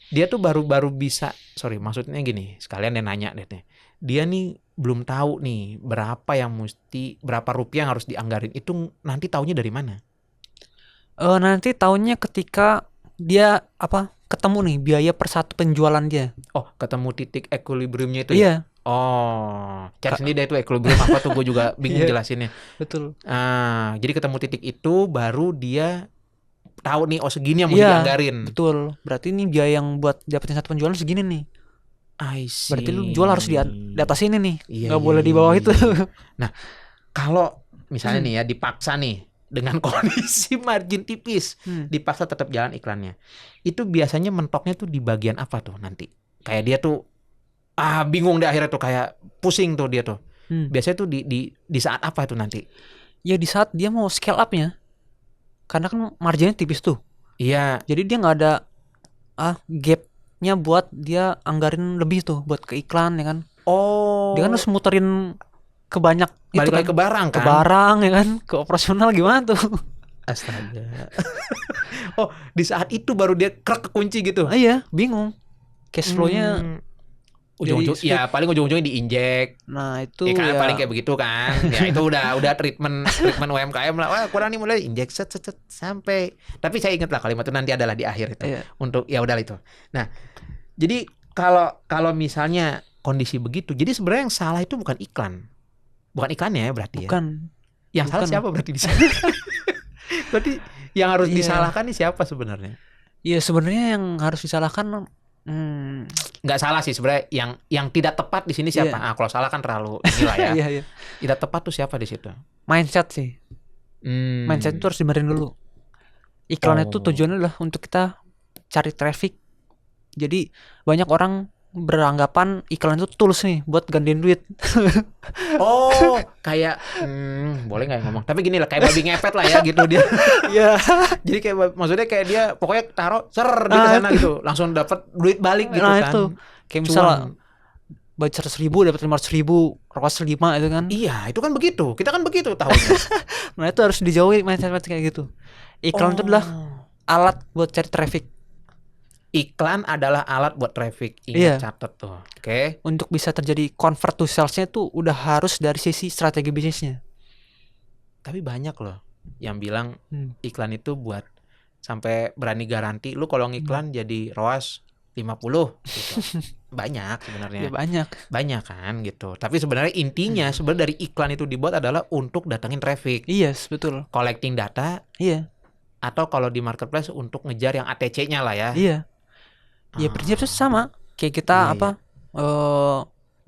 dia tuh baru bisa, maksudnya gini, sekalian dia nanya deh, dia nih belum tahu nih berapa rupiah yang harus dianggarin, itu nanti taunya dari mana? Nanti tahunnya ketika dia ketemu nih biaya per satu penjualan dia. Oh, ketemu titik equilibriumnya itu ya? Iya. Oh, cari sendiri deh itu equilibrium apa tuh, gue juga bingung Iya. jelasinnya. Betul. Jadi ketemu titik itu baru dia tahu nih, oh segini yang mau Iya, dianggarin. betul. Berarti ini biaya yang buat dapetin satu penjualan segini nih. I see. Berarti lu jual harus di atas ini nih. Iya, Nggak boleh di bawah itu. Nah, kalau misalnya nih ya dipaksa nih dengan kondisi margin tipis, dipaksa tetap jalan iklannya. Itu biasanya mentoknya tuh di bagian apa tuh nanti? Kayak dia tuh bingung deh akhirnya tuh, kayak pusing tuh dia tuh. Biasanya tuh di saat apa tuh nanti? Ya di saat dia mau scale up-nya. Karena kan marginnya tipis tuh. Iya. Jadi dia nggak ada gap-nya buat dia anggarin lebih tuh buat ke iklan ya kan. Oh. Dia kan harus muterin ke banyak balik itu lagi kan. ke barang kan? Ke barang ya kan, ke operasional gimana tuh? Astaga. Oh, di saat itu baru dia kekunci gitu. Iya, bingung. Cash flow-nya ujung-ujung ya paling ujung-ujungnya diinjek. Nah, itu kan ya paling kayak begitu kan. Ya itu udah treatment UMKM lah. Wah, kurang nih, mulai injek set sampai. Tapi saya ingat lah kalimat itu nanti adalah di akhir itu. Iya. Untuk ya udah itu. Nah, jadi kalau misalnya kondisi begitu, jadi sebenarnya yang salah itu bukan iklan. Bukan iklannya ya berarti ya. Bukan. Yang salah siapa berarti di sini? Berarti yang harus disalahkan nih siapa sebenarnya? Iya, sebenarnya yang harus disalahkan nggak salah sih sebenarnya, yang tidak tepat di sini siapa? Kalau salah kan terlalu inilah ya. Iya. Tidak tepat tuh siapa di situ? Mindset sih. Mindset itu harus dibenerin dulu. Iklan itu tujuannya adalah untuk kita cari traffic. Jadi banyak orang beranggapan iklan itu tools nih buat gantiin duit. Oh, kayak boleh nggak ngomong? Tapi gini lah, kayak babi ngepet lah ya gitu dia. Iya. Jadi kayak maksudnya kayak dia pokoknya taruh di sana gitu, langsung dapat duit balik gitu kan. Itu kayak misalnya bayar 100.000 dapat 500.000, rokok 5 itu kan. Iya, itu kan begitu. Kita kan begitu tahu. Nah, itu harus dijauhi mindset kayak gitu. Iklan itu adalah alat buat cari traffic. Iklan adalah alat buat traffic. Ingat, catat tuh. Oke. Untuk bisa terjadi convert to sales-nya tuh udah harus dari sisi strategi bisnisnya. Tapi banyak loh yang bilang iklan itu buat sampai berani garansi lu kalau ngiklan jadi ROAS 50 gitu. Banyak sebenarnya. Ya banyak kan gitu. Tapi sebenarnya intinya sebenarnya dari iklan itu dibuat adalah untuk datangin traffic. Iya, betul. Collecting data. Iya. Atau kalau di marketplace untuk ngejar yang ATC-nya lah ya. Iya. Ya prinsipnya sama. Kayak kita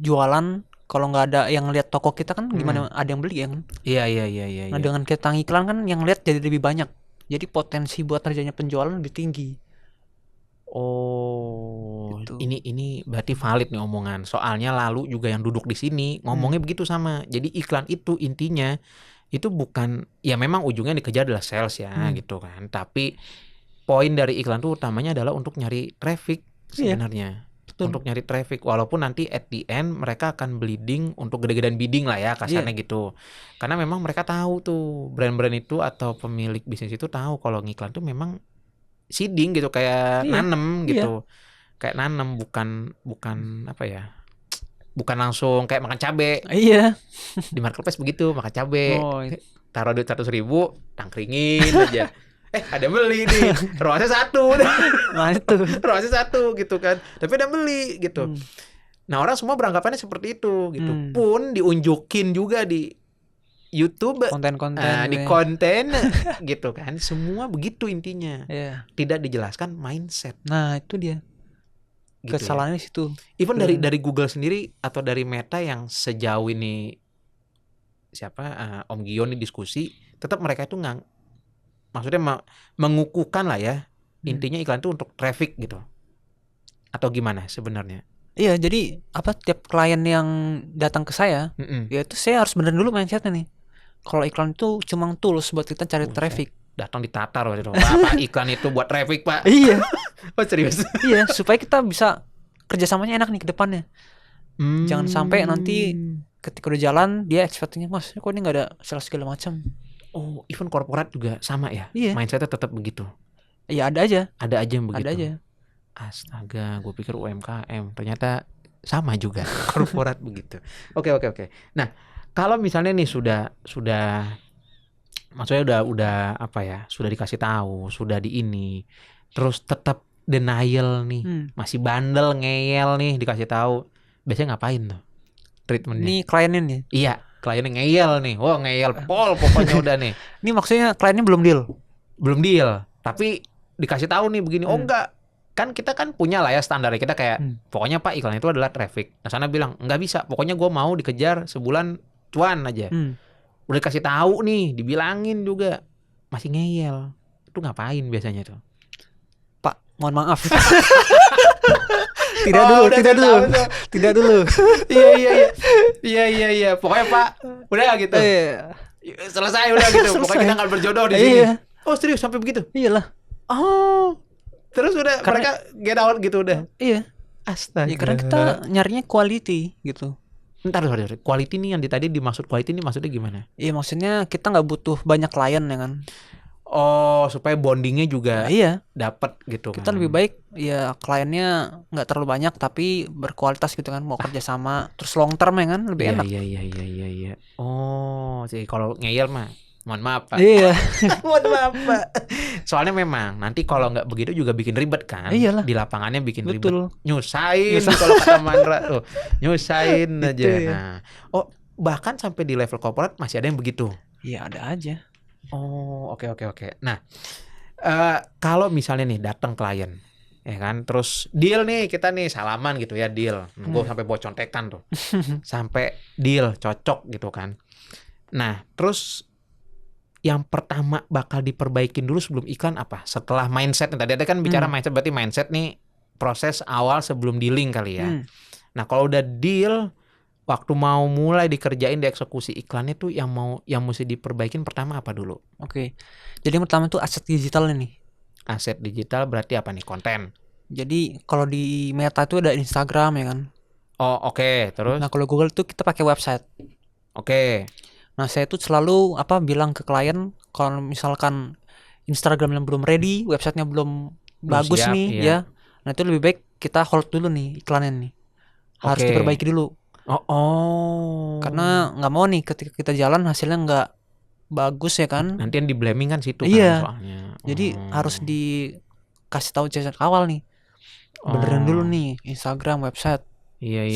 jualan, kalau nggak ada yang lihat toko kita kan gimana ada yang beli ya kan? Iya. Nah, dengan kita ngiklan kan yang lihat jadi lebih banyak. Jadi potensi buat terjadinya penjualan lebih tinggi. Oh, gitu. Ini berarti valid nih omongan. Soalnya lalu juga yang duduk di sini ngomongnya begitu sama. Jadi iklan itu intinya itu bukan, ya memang ujungnya dikejar adalah sales ya gitu kan. Tapi poin dari iklan tuh utamanya adalah untuk nyari traffic sebenarnya. Untuk nyari traffic, walaupun nanti at the end mereka akan bleeding untuk gede-gedean bidding lah ya kasarnya gitu. Karena memang mereka tahu tuh brand-brand itu atau pemilik bisnis itu tahu kalau ngiklan tuh memang seeding gitu, kayak nanem gitu. Kayak nanem, bukan apa ya? Bukan langsung kayak makan cabe. Iya. Di marketplace begitu, makan cabe. Taruh duit 100.000, tangkringin aja. Ada beli nih. ROAS-nya 1. Nah, itu. ROAS-nya 1 gitu kan. Tapi ada beli gitu. Nah, orang semua beranggapannya seperti itu gitu. Pun diunjukin juga di YouTube, konten-konten di konten gitu kan. Semua begitu intinya. Tidak dijelaskan mindset. Nah, itu dia. Gitu kesalahannya di situ. Even dari Google sendiri atau dari Meta yang sejauh ini Om Gio nih diskusi, tetap mereka itu maksudnya mengukuhkan lah ya. Intinya iklan itu untuk traffic gitu. Atau gimana sebenarnya? Iya, jadi tiap klien yang datang ke saya, ya itu saya harus benerin dulu mindsetnya nih. Kalau iklan itu cuma tools buat kita cari traffic. Datang ditatar waktu itu. Pak, iklan itu buat traffic, Pak. Iya. Oh, serius? Iya, supaya kita bisa kerjasamanya enak nih ke depannya. Jangan sampai nanti ketika udah jalan dia expectnya, Mas, kok ini nggak ada sales segala macam. Oh, even korporat juga sama ya? Iya. Mindsetnya tetap begitu? Iya, ada aja. Ada aja yang begitu? Ada aja. Astaga, gue pikir UMKM. Ternyata sama juga, korporat begitu. Oke. Nah, kalau misalnya nih sudah maksudnya udah apa ya, sudah dikasih tahu, sudah di ini, terus tetap denial nih, masih bandel, ngeyel nih, dikasih tahu, biasanya ngapain tuh treatmentnya? Ini kliennya nih. Iya, kliennya ngeyel nih, ngeyel pol pokoknya udah nih. Ini maksudnya kliennya belum deal, tapi dikasih tahu nih begini, enggak, kan kita kan punya lah ya standarnya kita kayak, pokoknya Pak iklan itu adalah traffic. Nah sana bilang nggak bisa, pokoknya gue mau dikejar sebulan cuan aja. Udah dikasih tahu nih, dibilangin juga masih ngeyel. Itu ngapain biasanya tuh? Pak, mohon maaf. Tidak dulu. Iya. Pokoknya Pak, udah gitu. Selesai udah gitu. Pokoknya kita nggak berjodoh di sini. Iya. Oh serius sampai begitu? Iyalah. Oh, terus udah mereka get out gitu udah. Iya. Astaga. Ya karena kita nyarinya quality gitu. Ntar, quality nih yang tadi dimaksud quality ini maksudnya gimana? Iya, maksudnya kita nggak butuh banyak klien ya kan. Oh, supaya bondingnya juga dapat gitu. Kita lebih baik ya kliennya nggak terlalu banyak tapi berkualitas gitu kan, mau kerja sama terus long term ya kan, lebih enak. Iya. Oh, jadi kalau ngeyel mah mohon maaf Pak. Iya. Mohon maaf Pak. Soalnya memang nanti kalau nggak begitu juga bikin ribet kan. Iyalah. Di lapangannya bikin Betul. ribet. Nyusahin kalau kata Mandra tuh. Nyusahin aja. Ya. Nah, bahkan sampai di level corporate masih ada yang begitu. Iya, ada aja. Oh, oke. Nah, kalau misalnya nih datang klien, ya kan, terus deal nih kita nih salaman gitu ya, deal. Gue sampai bawa contekan tuh, sampai deal cocok gitu kan. Nah, terus yang pertama bakal diperbaikin dulu sebelum iklan apa? Setelah mindset, tadi ada kan bicara mindset, berarti mindset nih proses awal sebelum dealing kali ya. Nah, kalau udah deal, waktu mau mulai dikerjain dieksekusi iklannya tuh yang mesti diperbaikin pertama apa dulu? Oke. Jadi yang pertama tuh aset digital nih. Aset digital berarti apa nih? Konten. Jadi kalau di Meta tuh ada Instagram ya kan. Oh, oke. Terus? Nah, kalau Google tuh kita pakai website. Oke. Nah, saya tuh selalu bilang ke klien kalau misalkan Instagramnya belum ready, websitenya belum bagus siap, nih ya. Nah, itu lebih baik kita hold dulu nih iklannya nih. Harus diperbaiki dulu. Karena nggak mau nih ketika kita jalan hasilnya nggak bagus ya kan. Nanti yang di blaming kan situ kan soalnya. Jadi harus dikasih tahu sejak awal nih. Benerin dulu nih Instagram, website.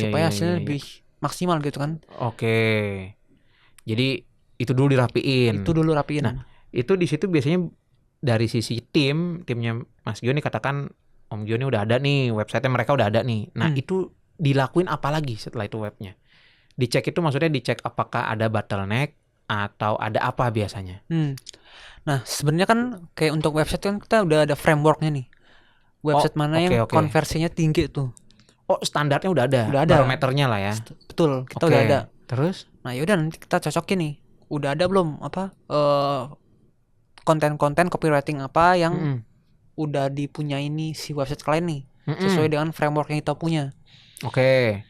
Supaya hasilnya lebih maksimal gitu kan. Oke. Jadi itu dulu dirapiin. Nah, itu di situ biasanya dari sisi timnya Mas Gio nih, katakan Om Gio nih udah ada nih, website-nya mereka udah ada nih. Nah, itu dilakuin apa lagi setelah itu webnya? Dicek itu maksudnya dicek apakah ada bottleneck atau ada apa biasanya? Nah, sebenarnya kan kayak untuk website kan kita udah ada frameworknya nih. Website mana yang konversinya tinggi tuh. Oh, standarnya udah ada. Barometernya lah ya. Betul, kita udah ada. Terus? Nah, yaudah nanti kita cocokin nih. Udah ada belum konten-konten copywriting apa yang udah dipunyai nih si website kalian nih, sesuai dengan framework yang kita punya. Oke.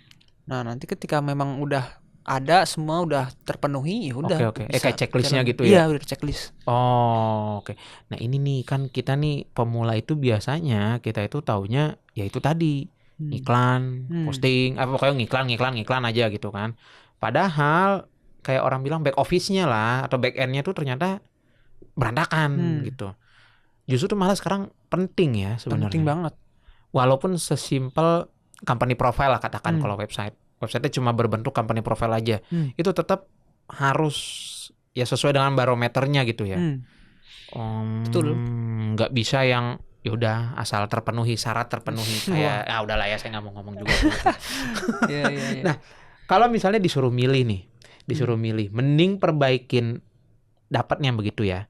Nah, nanti ketika memang udah ada semua udah terpenuhi, ya udah. Oke. Kayak checklistnya gitu Iya, ya. udah checklist. Oh, oke. Nah, ini nih kan kita nih pemula itu biasanya kita itu taunya ya itu tadi. Iklan, posting, pokoknya ngiklan aja gitu kan. Padahal kayak orang bilang back office-nya lah atau back end-nya tuh ternyata berantakan gitu. Justru tuh malah sekarang penting ya sebenarnya. Penting banget. Walaupun sesimpel company profile lah katakan kalau website-nya cuma berbentuk company profile aja. Itu tetap harus ya sesuai dengan barometernya gitu ya. Betul. Nggak bisa yang ya udah asal terpenuhi syarat terpenuhi kayak udahlah ya saya nggak mau ngomong juga. Iya. Nah, kalau misalnya disuruh milih nih disuruh milih, mending perbaikin dapatnya begitu ya.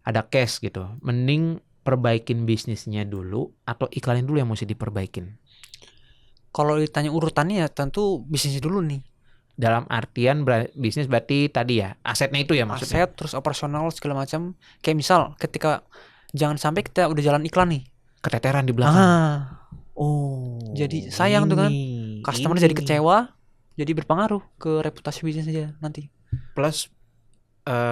Ada cash gitu. Mending perbaikin bisnisnya dulu atau iklanin dulu yang mesti diperbaikin. Kalau ditanya urutannya ya tentu bisnisnya dulu nih. Dalam artian bisnis berarti tadi ya, asetnya itu ya maksudnya. Aset terus operasional segala macam. Kayak misal ketika jangan sampai kita udah jalan iklan nih. Keteteran di belakang. Jadi sayang tuh kan. Customer jadi kecewa, jadi berpengaruh ke reputasi bisnis aja nanti. Plus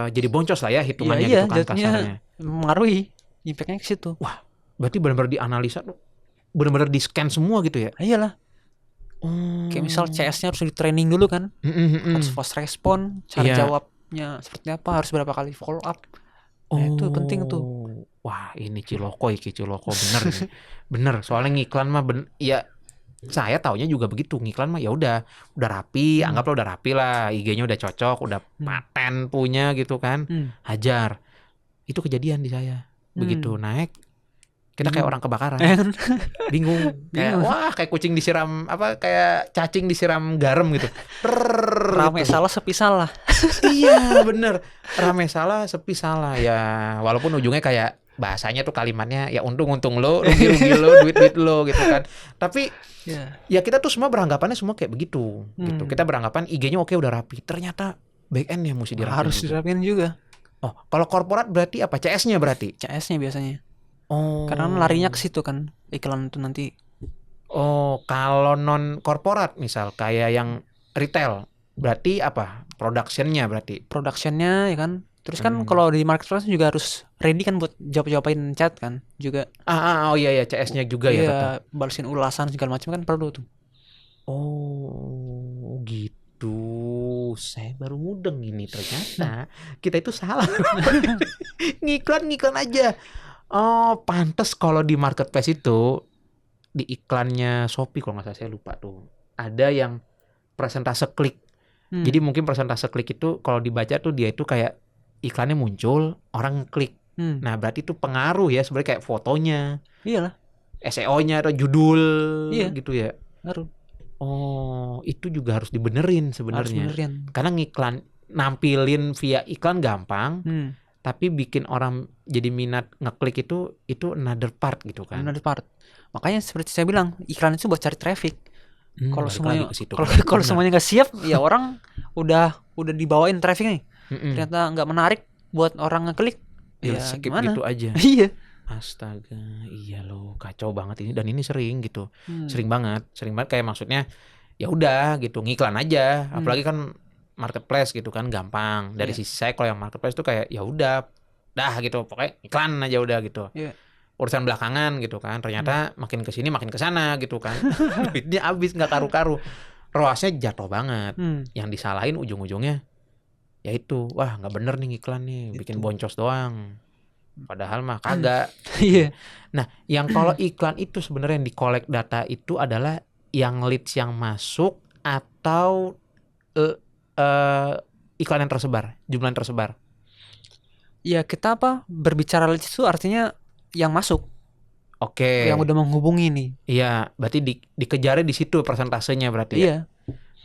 jadi boncos lah ya hitungannya iya, gitu kan kasarnya. Mengaruhi impactnya ke situ. Wah, berarti benar-benar dianalisa tuh, benar-benar di scan semua gitu ya? Iyalah. Kayak misal CS-nya harus di training dulu kan, harus fast respon, cara jawabnya seperti apa, harus berapa kali follow up. Itu penting tuh. Wah, ini Ciloko bener ini. Bener, soalnya ngiklan mah ya saya taunya juga begitu, ngiklan mah ya udah rapi, anggaplah udah rapi lah, IG-nya udah cocok, udah paten punya gitu kan, hajar. Itu kejadian di saya. Begitu naik, kita kayak orang kebakaran, bingung, kayak kucing disiram kayak cacing disiram garam gitu. Rame gitu. Salah sepi salah. Iya bener, rame salah sepi salah ya, walaupun ujungnya kayak bahasanya tuh kalimatnya ya untung lo, rugi lo, duit lo gitu kan. Tapi ya kita tuh semua beranggapannya semua kayak begitu gitu. Kita beranggapan IG-nya oke udah rapi, ternyata back end yang mesti dirapin. Harus dirapin juga. Oh, kalau korporat berarti apa? CS-nya berarti? CS-nya biasanya. Karena larinya ke situ kan iklan itu nanti. Oh, kalau non korporat misal kayak yang retail berarti apa? Productionnya berarti? Productionnya ya kan. Terus kan kalau di marketplace juga harus ready kan buat jawab-jawabin chat kan juga. Oh iya CS-nya juga ya tetap. Balesin ulasan segala macam kan perlu tuh. Oh gitu. Saya baru mudeng ini ternyata kita itu salah. ngiklan aja. Oh, pantes kalau di marketplace itu di iklannya Shopee kalau nggak salah saya lupa tuh. Ada yang persentase klik. Jadi mungkin persentase klik itu kalau dibaca tuh dia itu kayak iklannya muncul, orang klik. Nah, berarti itu pengaruh ya sebenarnya kayak fotonya. Iyalah. SEO-nya atau judul gitu ya. Ngaruh. Oh, itu juga harus dibenerin sebenarnya. Karena ngiklan nampilin via iklan gampang. Tapi bikin orang jadi minat ngeklik itu another part gitu kan. Another part. Makanya seperti saya bilang, iklan itu buat cari traffic. Kalau semuanya kalau semuanya nggak siap, ya orang udah dibawain traffic nih. Ternyata nggak menarik buat orang ngeklik. Ya skip gimana? Gitu aja. Iya. Astaga, iya loh, kacau banget ini dan ini sering gitu. Sering banget kayak maksudnya ya udah gitu, ngiklan aja. Apalagi kan marketplace gitu kan gampang. Dari sisi saya kalau yang marketplace tuh kayak ya udah dah gitu, pokoknya iklan aja udah gitu. Urusan belakangan gitu kan. Ternyata makin kesini makin kesana gitu kan. Duitnya habis nggak karu-karu. ROAS-nya jatuh banget. Yang disalahin ujung-ujungnya ya itu, wah nggak bener nih iklan nih, bikin boncos doang. Padahal mah kagak. Iya. Nah, yang kalau iklan itu sebenarnya yang di-collect data itu adalah yang leads yang masuk atau iklan yang tersebar, jumlah yang tersebar. Ya kita berbicara leads itu artinya yang masuk. Oke. Yang udah menghubungi nih. Iya, berarti dikejarnya di situ persentasenya berarti ya. Iya.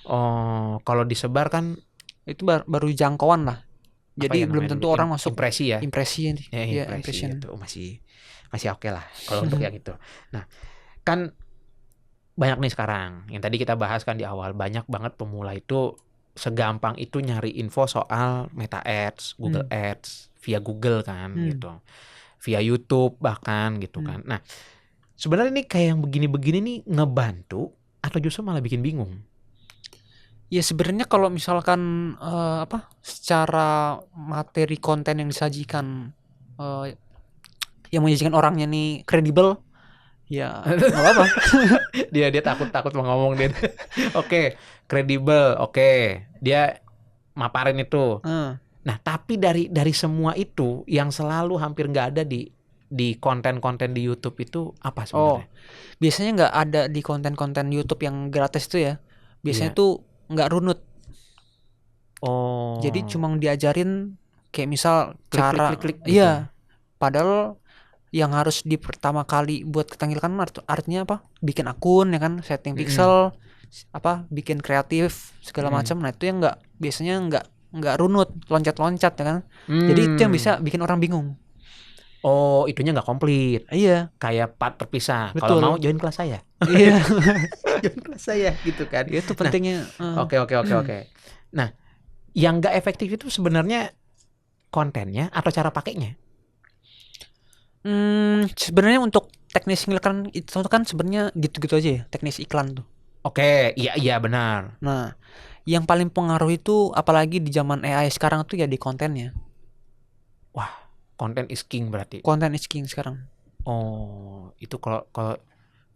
Oh, kalau disebar kan itu baru jangkauan lah. Jadi belum tentu orang masuk impresi ya. Impresi nih. Ya, impresi itu masih oke lah kalau untuk yang itu. Nah, kan banyak nih sekarang. Yang tadi kita bahas kan di awal, banyak banget pemula itu segampang itu nyari info soal Meta Ads, Google Ads, via Google kan gitu. Via YouTube bahkan gitu kan. Nah, sebenarnya ini kayak yang begini-begini nih ngebantu atau justru malah bikin bingung? Ya sebenarnya kalau misalkan secara materi konten yang disajikan yang menyajikan orangnya nih kredibel, ya nggak apa-apa. dia takut mau ngomong dia. Oke, kredibel, oke. Dia maparin itu. Nah, tapi dari semua itu yang selalu hampir nggak ada di konten-konten di YouTube itu apa sebenarnya? Biasanya nggak ada di konten-konten YouTube yang gratis itu ya. Biasanya tuh nggak runut. Jadi cuma diajarin kayak misal cara klik gitu. Iya. Padahal yang harus di pertama kali buat kita ngiklan artinya apa? Bikin akun ya kan, setting pixel, bikin kreatif segala macam. Nah itu yang biasanya nggak runut, loncat-loncat ya kan. Jadi itu yang bisa bikin orang bingung. Oh, itunya nggak komplit. Iya. Kayak part terpisah. Betul. Kalau mau join kelas saya. Iya. Join kelas saya gitu kan. Itu pentingnya. Oke. Nah, yang nggak efektif itu sebenarnya kontennya atau cara pakainya? Sebenarnya untuk teknis iklan itu kan sebenarnya gitu-gitu aja ya, teknis iklan tuh. Oke, iya benar. Nah, yang paling pengaruh itu apalagi di zaman AI sekarang tuh ya di kontennya. Wah, content is king berarti. Content is king sekarang. Oh, itu kalau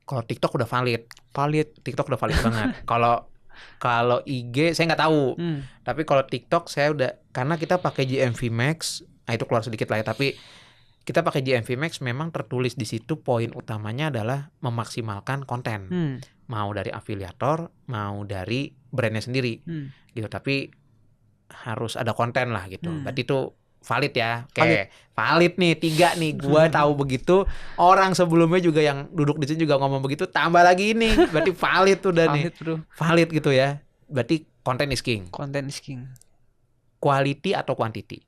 TikTok udah valid. TikTok udah valid banget. Kalau IG saya nggak tahu. Tapi kalau TikTok saya udah, karena kita pakai GMV Max, itu keluar sedikit lah ya, tapi kita pakai GMV Max memang tertulis di situ poin utamanya adalah memaksimalkan konten. Mau dari afiliator, mau dari brandnya sendiri. Gitu, tapi harus ada konten lah gitu. Berarti itu valid ya. Oke, valid nih 3 nih. Gua tahu begitu. Orang sebelumnya juga yang duduk di sini juga ngomong begitu. Tambah lagi ini. Berarti valid tuh udah nih. Bro. Valid gitu ya. Berarti content is king. Content is king. Quality atau quantity?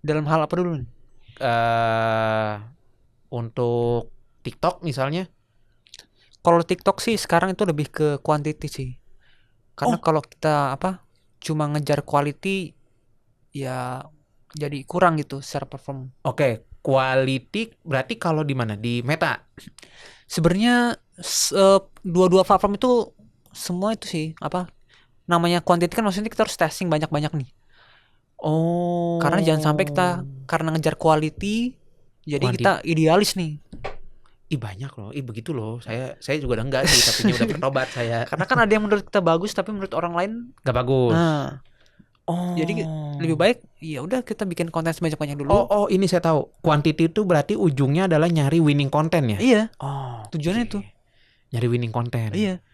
Dalam hal apa dulu nih? Untuk TikTok misalnya. Kalau TikTok sih sekarang itu lebih ke quantity sih. Karena kalau kita cuma ngejar quality ya jadi kurang gitu secara perform. Oke, quality berarti kalau di mana? Di Meta. Sebenarnya dua-dua platform itu semua itu sih namanya quantity kan maksudnya kita harus testing banyak-banyak nih. Oh. Karena jangan sampai kita karena ngejar quality jadi kita idealis nih. Banyak loh, begitu loh. Saya juga udah enggak sih, tapi udah bertobat saya. Karena kan ada yang menurut kita bagus tapi menurut orang lain enggak bagus. Nah. Jadi lebih baik ya udah kita bikin konten sebanyak-banyak dulu. Oh, ini saya tahu. Quantity itu berarti ujungnya adalah nyari winning content ya? Iya. Tujuannya itu. Nyari winning content. Iya.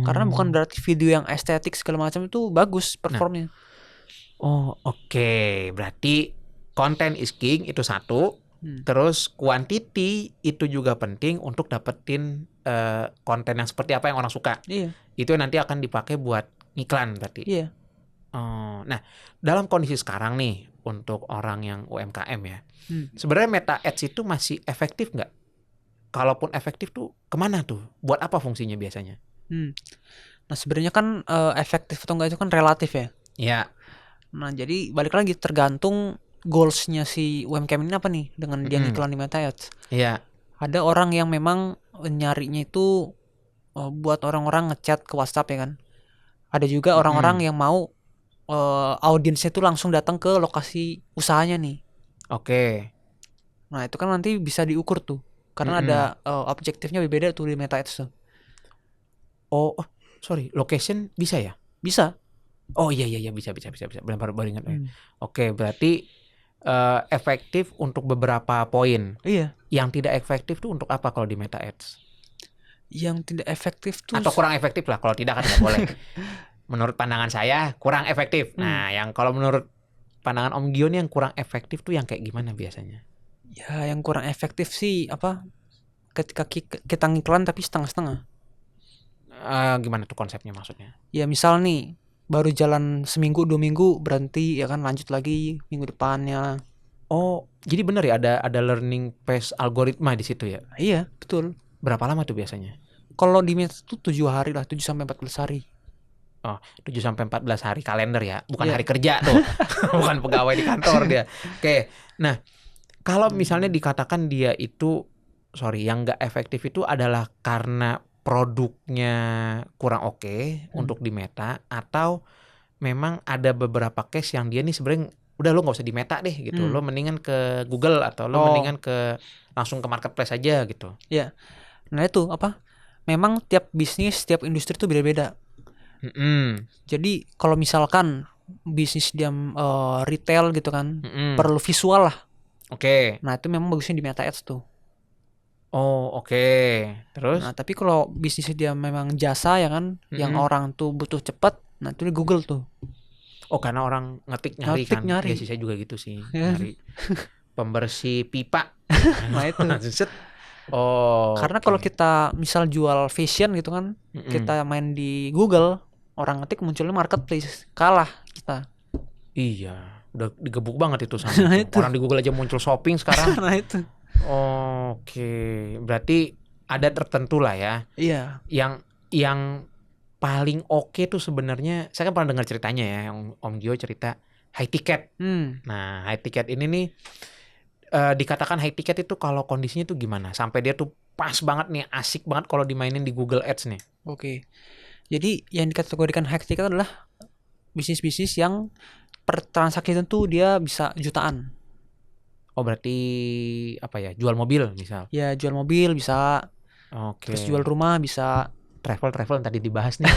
Karena bukan berarti video yang estetik segala macam itu bagus performnya. Oke. Berarti content is king itu satu. Terus quantity itu juga penting untuk dapetin konten yang seperti apa yang orang suka. Iya. Itu nanti akan dipakai buat iklan berarti. Iya. Nah, dalam kondisi sekarang nih untuk orang yang UMKM ya, sebenarnya Meta Ads itu masih efektif nggak? Kalaupun efektif tuh kemana tuh? Buat apa fungsinya biasanya? Nah sebenarnya kan efektif atau enggak itu kan relatif ya. Iya. Nah jadi balik lagi tergantung goalsnya si UMKM ini apa nih dengan dia ngiklan di Meta Ads. Iya. Ada orang yang memang nyarinya itu buat orang-orang ngechat ke WhatsApp ya kan. Ada juga orang-orang yang mau audiensnya itu langsung datang ke lokasi usahanya nih. Oke. Nah itu kan nanti bisa diukur tuh. Karena ada objektifnya berbeda tuh di Meta Ads tuh. Oh, sorry, location bisa ya? Bisa. Oh iya bisa. Baru ingat. Oke, berarti efektif untuk beberapa poin. Iya. Yang tidak efektif tuh untuk apa kalau di Meta Ads? Yang tidak efektif tuh atau kurang efektif lah, kalau tidak kan nggak boleh. Menurut pandangan saya kurang efektif. Nah, yang kalau menurut pandangan Om Gio nih yang kurang efektif tuh yang kayak gimana biasanya? Ya, yang kurang efektif sih ketika kita ngiklan tapi setengah-setengah. Gimana tuh konsepnya maksudnya? Ya misal nih baru jalan seminggu 2 minggu berhenti ya kan, lanjut lagi minggu depannya. Oh, jadi benar ya ada learning pace algoritma di situ ya? Iya, betul. Berapa lama tuh biasanya? Kalau di Meta tuh 7 hari lah, 7 sampai 14 hari. Oh, 7 sampai 14 hari kalender ya, bukan hari kerja tuh. Bukan pegawai di kantor dia. Oke. Nah, kalau misalnya dikatakan dia itu yang enggak efektif itu adalah karena produknya kurang oke untuk di Meta, atau memang ada beberapa case yang dia nih sebenarnya udah lo nggak usah di Meta deh gitu, lo mendingan ke Google atau lo mendingan langsung ke marketplace aja gitu. Iya. Nah itu memang tiap bisnis, tiap industri itu beda-beda. Jadi kalau misalkan bisnis dia retail gitu kan, perlu visual lah. Oke. Nah itu memang bagusnya di Meta Ads tuh. Oh oke. Terus? Nah tapi kalau bisnis dia memang jasa ya kan, yang orang tuh butuh cepat, nah itu di Google tuh. Oh karena orang ngetik nyari kan? Ya sih saya juga gitu sih, nyari pembersih pipa. Nah itu. Oh. Karena oke. kalau kita misal jual fashion gitu kan, kita main di Google, orang ngetik munculnya marketplace, kalah kita. Iya, udah digebuk banget itu sama Nah, itu. itu. Orang di Google aja muncul shopping sekarang. Nah itu. Oke, berarti ada tertentu lah ya. Iya. Yang paling oke tuh sebenarnya, saya kan pernah dengar ceritanya ya, yang Om Gio cerita high ticket. Nah, high ticket ini nih dikatakan high ticket itu kalau kondisinya tuh gimana? Sampai dia tuh pas banget nih, asik banget kalau dimainin di Google Ads nih. Oke. Jadi yang dikategorikan high ticket adalah bisnis-bisnis yang per transaksi itu dia bisa jutaan. Oh, berarti apa ya? Jual mobil misal. Ya jual mobil bisa, Oke. terus jual rumah bisa, Travel yang tadi dibahas nih.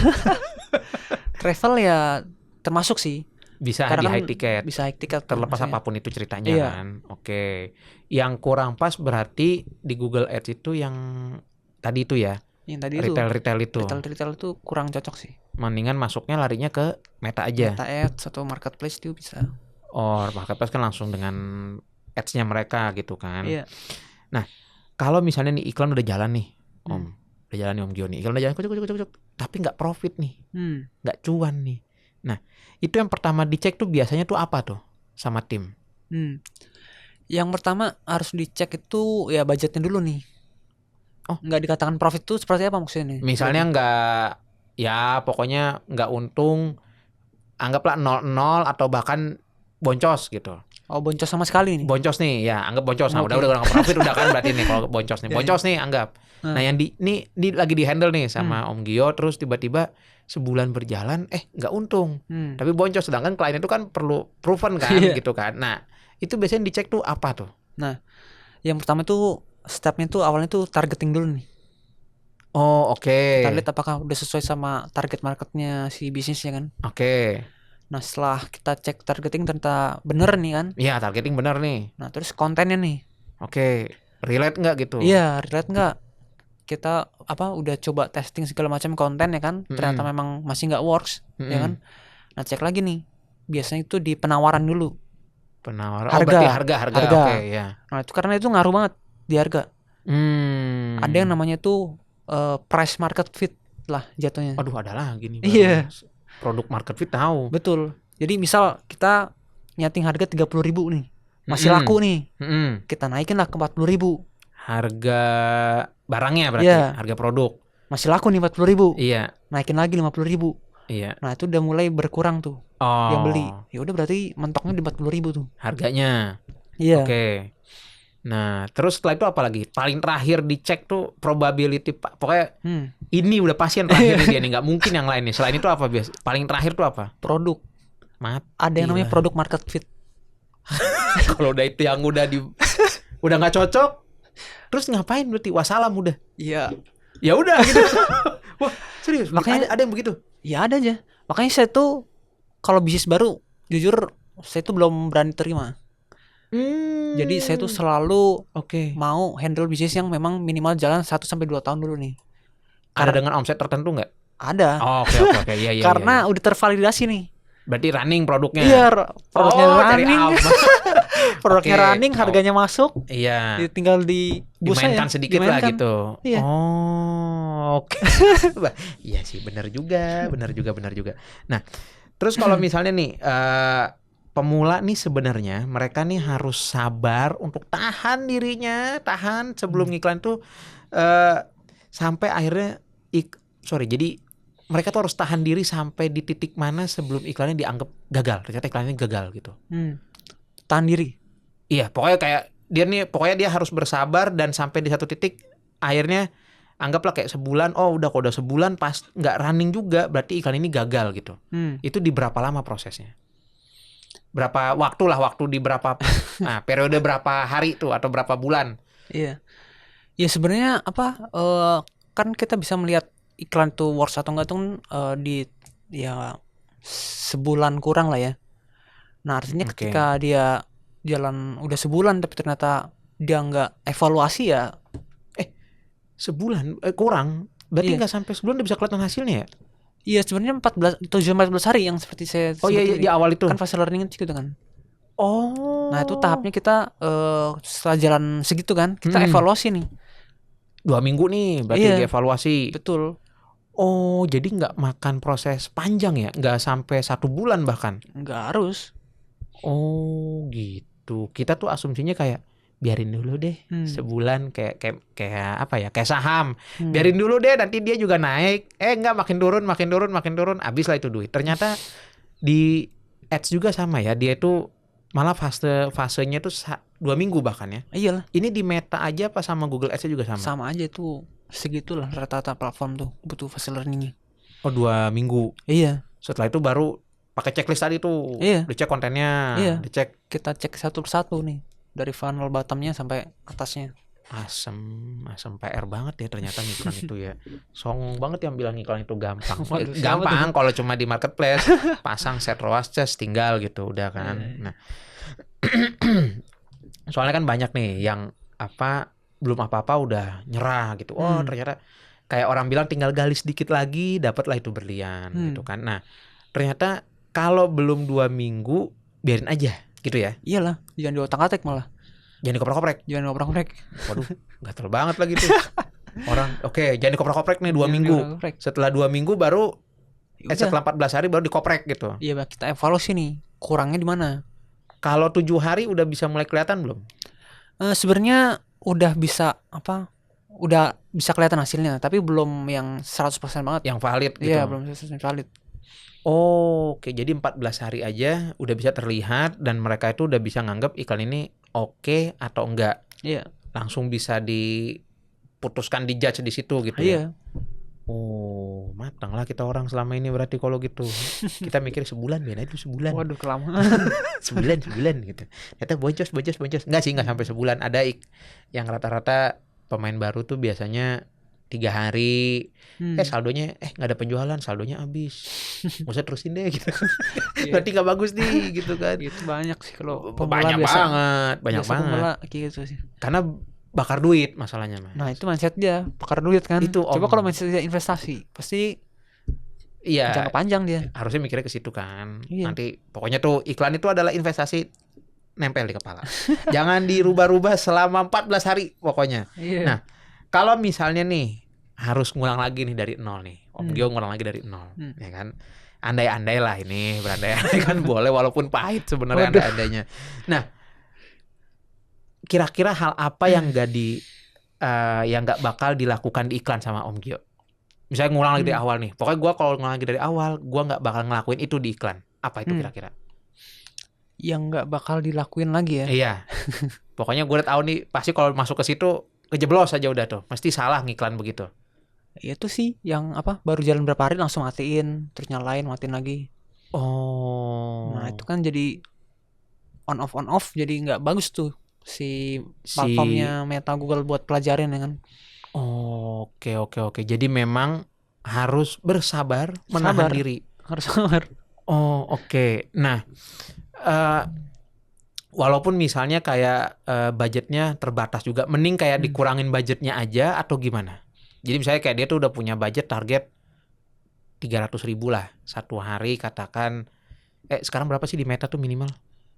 travel ya termasuk sih. Bisa Karena di kan high ticket. bisa high ticket Terlepas maksudnya. apapun itu ceritanya Iya. kan. Oke. Yang kurang pas berarti di Google Ads itu yang tadi itu ya. Yang tadi Retail itu. Retail itu kurang cocok sih. Mendingan masuknya larinya ke Meta aja. Meta Ads atau marketplace itu bisa. Oh, marketplace kan langsung dengan ads-nya mereka gitu kan. Iya. Nah, kalau misalnya nih iklan udah jalan nih, Om. Udah jalan nih Om Gio nih. Iklan udah jalan, kucuk, tapi nggak profit nih. Nggak cuan nih. Nah, itu yang pertama dicek tuh biasanya tuh apa tuh sama tim? Yang pertama harus dicek itu ya budgetnya dulu nih. Oh, nggak dikatakan profit tuh seperti apa maksudnya nih? Misalnya nggak, ya pokoknya nggak untung, anggaplah 0 atau bahkan boncos gitu. Oh, boncos sama sekali nih. Boncos nih, ya anggap boncos. Nah, Oke. udah nggak profit udah kan berarti nih kalau boncos nih. Boncos nih anggap. Nah, yang di lagi di handle nih sama Om Gio, terus tiba-tiba sebulan berjalan nggak untung. Tapi boncos, sedangkan klien itu kan perlu proven kan gitu kan. Nah, itu biasanya dicek tuh apa tuh? Nah, yang pertama tuh stepnya tuh awalnya tuh targeting dulu nih. Oh, oke. Kita lihat apakah udah sesuai sama target marketnya si bisnisnya kan. Oke. Nah, setelah kita cek targeting ternyata bener nih kan. Iya, targeting bener nih. Nah, terus kontennya nih. Oke, relate nggak gitu? Iya, relate nggak? Kita udah coba testing segala macam konten ya kan. Ternyata memang masih nggak works ya kan. Nah, cek lagi nih. Biasanya itu di penawaran dulu. Penawaran. Oh, berarti harga. Oke, ya. Nah, itu karena itu ngaruh banget di harga. Ada yang namanya tuh price market fit lah jatuhnya. Aduh, ada lagi nih. Iya. Produk market fit tahu. Betul. Jadi misal kita nyeting harga 30.000 nih. Masih laku nih. Kita naikin lah ke 40.000. Harga barangnya berarti, harga produk. Masih laku nih 40.000. Iya. Naikin lagi 50.000. Iya. Nah, itu udah mulai berkurang tuh yang beli. Ya udah berarti mentoknya di 40.000 tuh harganya. Iya. Oke. Nah, terus setelah itu apa lagi? Paling terakhir dicek tuh probability, pokoknya ini udah pasien terakhir dia nih, nggak mungkin yang lain nih. Selain itu apa biasa? Paling terakhir tuh apa? Produk. Ada yang namanya produk market fit. Kalau udah itu yang udah nggak cocok, terus ngapain berarti? Wassalam udah. Iya. Ya udah gitu. Wah, serius? Makanya ada yang begitu? Ya ada aja. Makanya saya tuh kalau bisnis baru, jujur saya tuh belum berani terima. Jadi saya tuh selalu mau handle bisnis yang memang minimal jalan 1-2 tahun dulu nih. Ada dengan omset tertentu nggak? Ada. Oh, oke. Iya. Karena udah tervalidasi nih. Berarti running produknya. Iya, produknya running. Produknya Oke. running, harganya masuk. Iya. Tinggal di dimainkan sedikit lah gitu. Iya. Oh, oke. Iya sih, benar juga. Nah, terus kalau misalnya nih pemula nih sebenarnya mereka nih harus sabar untuk tahan dirinya, sebelum iklan tuh sampai akhirnya jadi mereka tuh harus tahan diri sampai di titik mana sebelum iklannya dianggap gagal. Ternyata iklannya gagal gitu. Tahan diri. Iya, pokoknya dia harus bersabar dan sampai di satu titik akhirnya anggaplah kayak sebulan. Oh, kalau udah sebulan pas nggak running juga berarti iklan ini gagal gitu. Itu di berapa lama prosesnya? Berapa waktu di berapa periode berapa hari tuh atau berapa bulan? Iya. Ya sebenarnya kan kita bisa melihat iklan tuh works atau enggak tuh di ya sebulan kurang lah ya. Nah, artinya ketika dia jalan udah sebulan tapi ternyata dia nggak evaluasi ya. Sebulan kurang. Berarti nggak sampai sebulan udah bisa kelihatan hasilnya ya? Iya, sebenarnya 14 hari yang seperti saya iya di awal itu. Kan fase learning itu kan. Oh. Nah, itu tahapnya kita setelah jalan segitu kan, kita evaluasi nih. 2 minggu nih berarti Iya. dievaluasi. Betul. Oh, jadi nggak makan proses panjang ya? Nggak sampai 1 bulan bahkan? Nggak harus. Oh, gitu. Kita tuh asumsinya kayak biarin dulu deh sebulan kayak apa ya? Kayak saham. Biarin dulu deh nanti dia juga naik. Nggak, makin turun. Habis lah itu duit. Ternyata di ads juga sama ya. Dia itu malah fasenya tuh 2 minggu bahkan ya. Iyalah. Ini di Meta aja apa sama Google Ads juga sama? Sama aja tuh. Segitulah rata-rata platform tuh butuh fast learning-nya. Oh, 2 minggu. Iya. Setelah itu baru pakai checklist tadi tuh. Iya. Dicek kontennya. Iya. Dicek. Kita cek satu persatu nih. Dari funnel bottomnya sampai atasnya. Asem PR banget ya ternyata ngiklan itu ya. Songong banget yang bilang ngiklan itu gampang. Gampang kalau cuma di marketplace. Pasang set ROAS tinggal gitu udah kan. Nah. Soalnya kan banyak nih yang belum apa-apa udah nyerah gitu. Oh, ternyata kayak orang bilang tinggal gali sedikit lagi dapatlah itu berlian gitu kan. Nah, ternyata kalau belum 2 minggu biarin aja gitu ya. Iyalah, jangan diotak-atik malah. Jangan dikoprek-koprek. Waduh, gatel banget lagi tuh. Orang jangan dikoprek-koprek nih 2 minggu. Setelah 2 minggu baru setelah 14 hari baru dikoprek gitu. Iya, kita evaluasi nih, kurangnya di mana. Kalau 7 hari udah bisa mulai kelihatan belum? Sebenarnya udah bisa udah bisa kelihatan hasilnya, tapi belum yang 100% banget. Yang valid gitu. Iya, belum 100% valid. Oke, jadi 14 hari aja udah bisa terlihat dan mereka itu udah bisa nganggap iklan ini oke atau enggak. Iya. Langsung bisa diputuskan, dijudge di situ gitu ya. Iya. Oh, matang lah kita orang selama ini berarti kalau gitu. Kita mikir sebulan, biar itu sebulan. Waduh, kelamaan. sebulan gitu. Ternyata boncos. Enggak sih, enggak sampai sebulan. Ada yang rata-rata pemain baru tuh biasanya 3 hari. Saldonya nggak ada penjualan, saldonya habis. Nggak usah terusin deh gitu. Berarti nggak bagus nih gitu kan. Itu banyak sih kalau banyak banget. Pemula kayak gitu sih. Karena bakar duit masalahnya, Mas. Nah, itu mindset dia, bakar duit kan. Itu, coba kalau mindset dia investasi, pasti jangka panjang dia. Harusnya mikirnya ke situ kan. Iya. Nanti pokoknya tuh iklan itu adalah investasi nempel di kepala. Jangan dirubah-rubah selama 14 hari pokoknya. Iya. Nah, kalau misalnya nih harus ngulang lagi nih dari nol nih. Om Gio ngulang lagi dari nol, ya kan? Andai-andai lah ini, berandai-andai kan boleh walaupun pahit sebenarnya andai-andainya. Nah, kira-kira hal apa yang nggak bakal dilakukan di iklan sama Om Gio? Misalnya ngulang lagi dari awal nih. Pokoknya gue kalau ngulang lagi dari awal, gue nggak bakal ngelakuin itu di iklan. Apa itu kira-kira? Yang nggak bakal dilakuin lagi ya? Iya. Pokoknya gue udah tahu nih, pasti kalau masuk ke situ kejeblos aja udah tuh. Mesti salah ngiklan begitu. Itu sih yang baru jalan berapa hari langsung matiin, terus nyalain, matiin lagi. Oh. Nah, itu kan jadi on off jadi nggak bagus tuh si platformnya Meta Google buat pelajarin ya kan. Oke. Jadi memang harus bersabar, menahan diri. Harus sabar. Oh, oke. Nah, walaupun misalnya kayak budgetnya terbatas juga, mending kayak dikurangin budgetnya aja atau gimana? Jadi misalnya kayak dia tuh udah punya budget target 300.000 lah satu hari katakan. Sekarang berapa sih di Meta tuh minimal?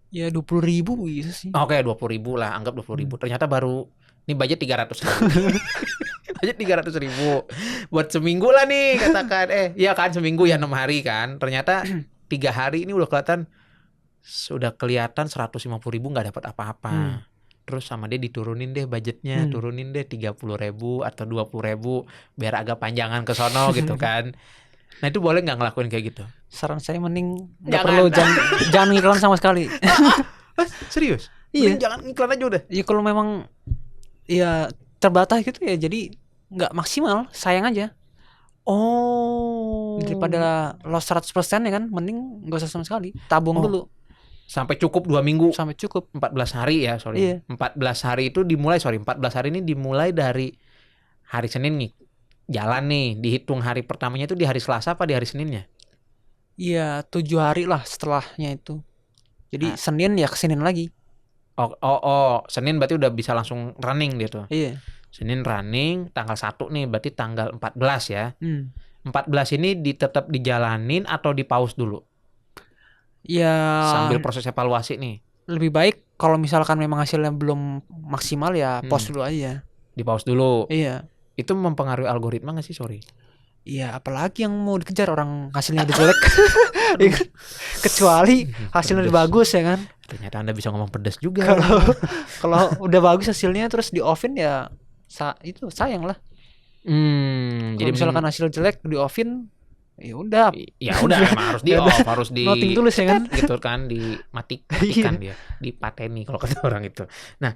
Ya 20.000 gitu sih. Oke, 20.000 lah, anggap 20.000. Ternyata baru ini budget 300.000. Budget 300.000 buat seminggu lah nih katakan. Iya kan seminggu ya 6 hari kan. Ternyata 3 hari ini udah kelihatan 150.000 nggak dapat apa-apa. Terus sama dia diturunin deh budgetnya, turunin deh 30.000 atau 20.000 biar agak panjangan ke sono gitu kan. Nah itu boleh nggak ngelakuin kayak gitu? Saran saya mending nggak perlu jangan iklan sama sekali. Serius? Iya. Mending jangan iklan aja udah. Iya kalau memang ya terbatas gitu ya jadi nggak maksimal, sayang aja. Oh. Daripada loss 100% ya kan, mending nggak usah sama sekali. Tabung dulu. Sampai cukup 2 minggu. Sampai cukup 14 hari ya, sorry. Iya. 14 hari itu dimulai, 14 hari ini dimulai dari hari Senin nih. Jalan nih, dihitung hari pertamanya itu di hari Selasa apa di hari Seninnya? Iya, 7 hari lah setelahnya itu. Jadi Senin ya ke Senin lagi. Senin berarti udah bisa langsung running dia tuh. Iya. Senin running, tanggal 1 nih berarti tanggal 14 ya. 14 ini tetap dijalanin atau di pause dulu? Ya sambil proses evaluasi nih. Lebih baik kalau misalkan memang hasilnya belum maksimal ya pause dulu aja. Di pause dulu. Iya. Itu mempengaruhi algoritma nggak sih? Sorry. Iya, apalagi yang mau dikejar orang hasilnya udah jelek. Ya kan? Kecuali hasilnya udah bagus ya kan. Ternyata Anda bisa ngomong pedas juga. Kalau udah bagus hasilnya terus di offin ya itu sayang lah. Kalau misalkan hasil jelek di offin ya udah. Ya udah emang harus di off, harus di noting tulis ya kan. Gitu kan, dimatikan dia, dipateni kalau kata orang itu. Nah,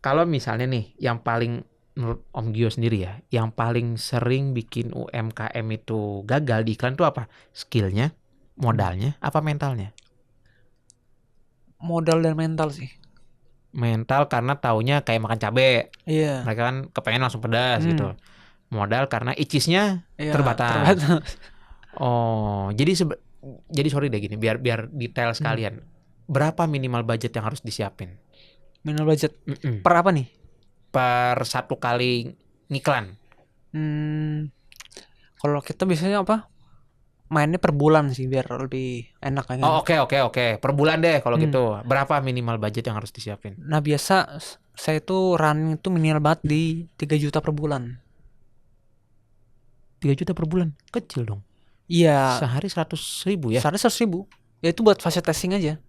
kalau misalnya nih yang paling menurut Om Gio sendiri ya, yang paling sering bikin UMKM itu gagal di iklan tuh apa? Skillnya, modalnya, apa mentalnya? Modal dan mental sih. Mental karena taunya kayak makan cabe. Iya. Mereka kan kepengen langsung pedas gitu. Modal karena icisnya terbatas. Oh, jadi sorry deh gini, biar detail sekalian. Berapa minimal budget yang harus disiapin? Minimal budget per apa nih? Per satu kali ngiklan. Kalau kita biasanya apa? Mainnya per bulan sih biar lebih enak kan. Oh, oke. Per bulan deh kalau gitu. Berapa minimal budget yang harus disiapin? Nah, biasa saya tuh running itu minimal banget di 3 juta per bulan. 3 juta per bulan? Kecil dong. Iya. Sehari 100.000 ya? Sehari 100.000. Ya itu buat fase testing aja.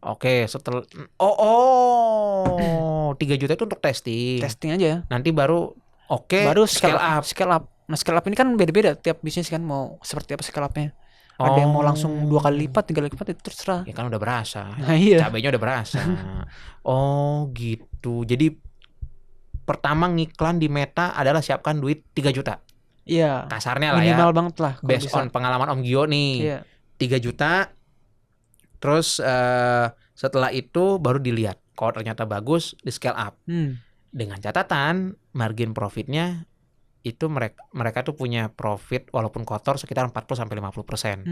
Oke, setelah 3 juta itu untuk testing. Testing aja. Nanti baru baru scale up. Nah, scale up ini kan beda-beda tiap bisnis kan mau seperti apa scale up-nya. Ada yang mau langsung 2 kali lipat, 3 kali lipat itu terserah. Ya kan udah berasa. Nah, iya. Cabainya udah berasa. Oh, gitu. Jadi pertama ngiklan di Meta adalah siapkan duit 3 juta. Iya. Kasarnya lah minimal ya. banget lah. Based on pengalaman Om Gio nih. Iya. 3 juta. Terus setelah itu baru dilihat. Kalau ternyata bagus, di scale up. Dengan catatan margin profitnya itu mereka tuh punya profit walaupun kotor sekitar 40-50%.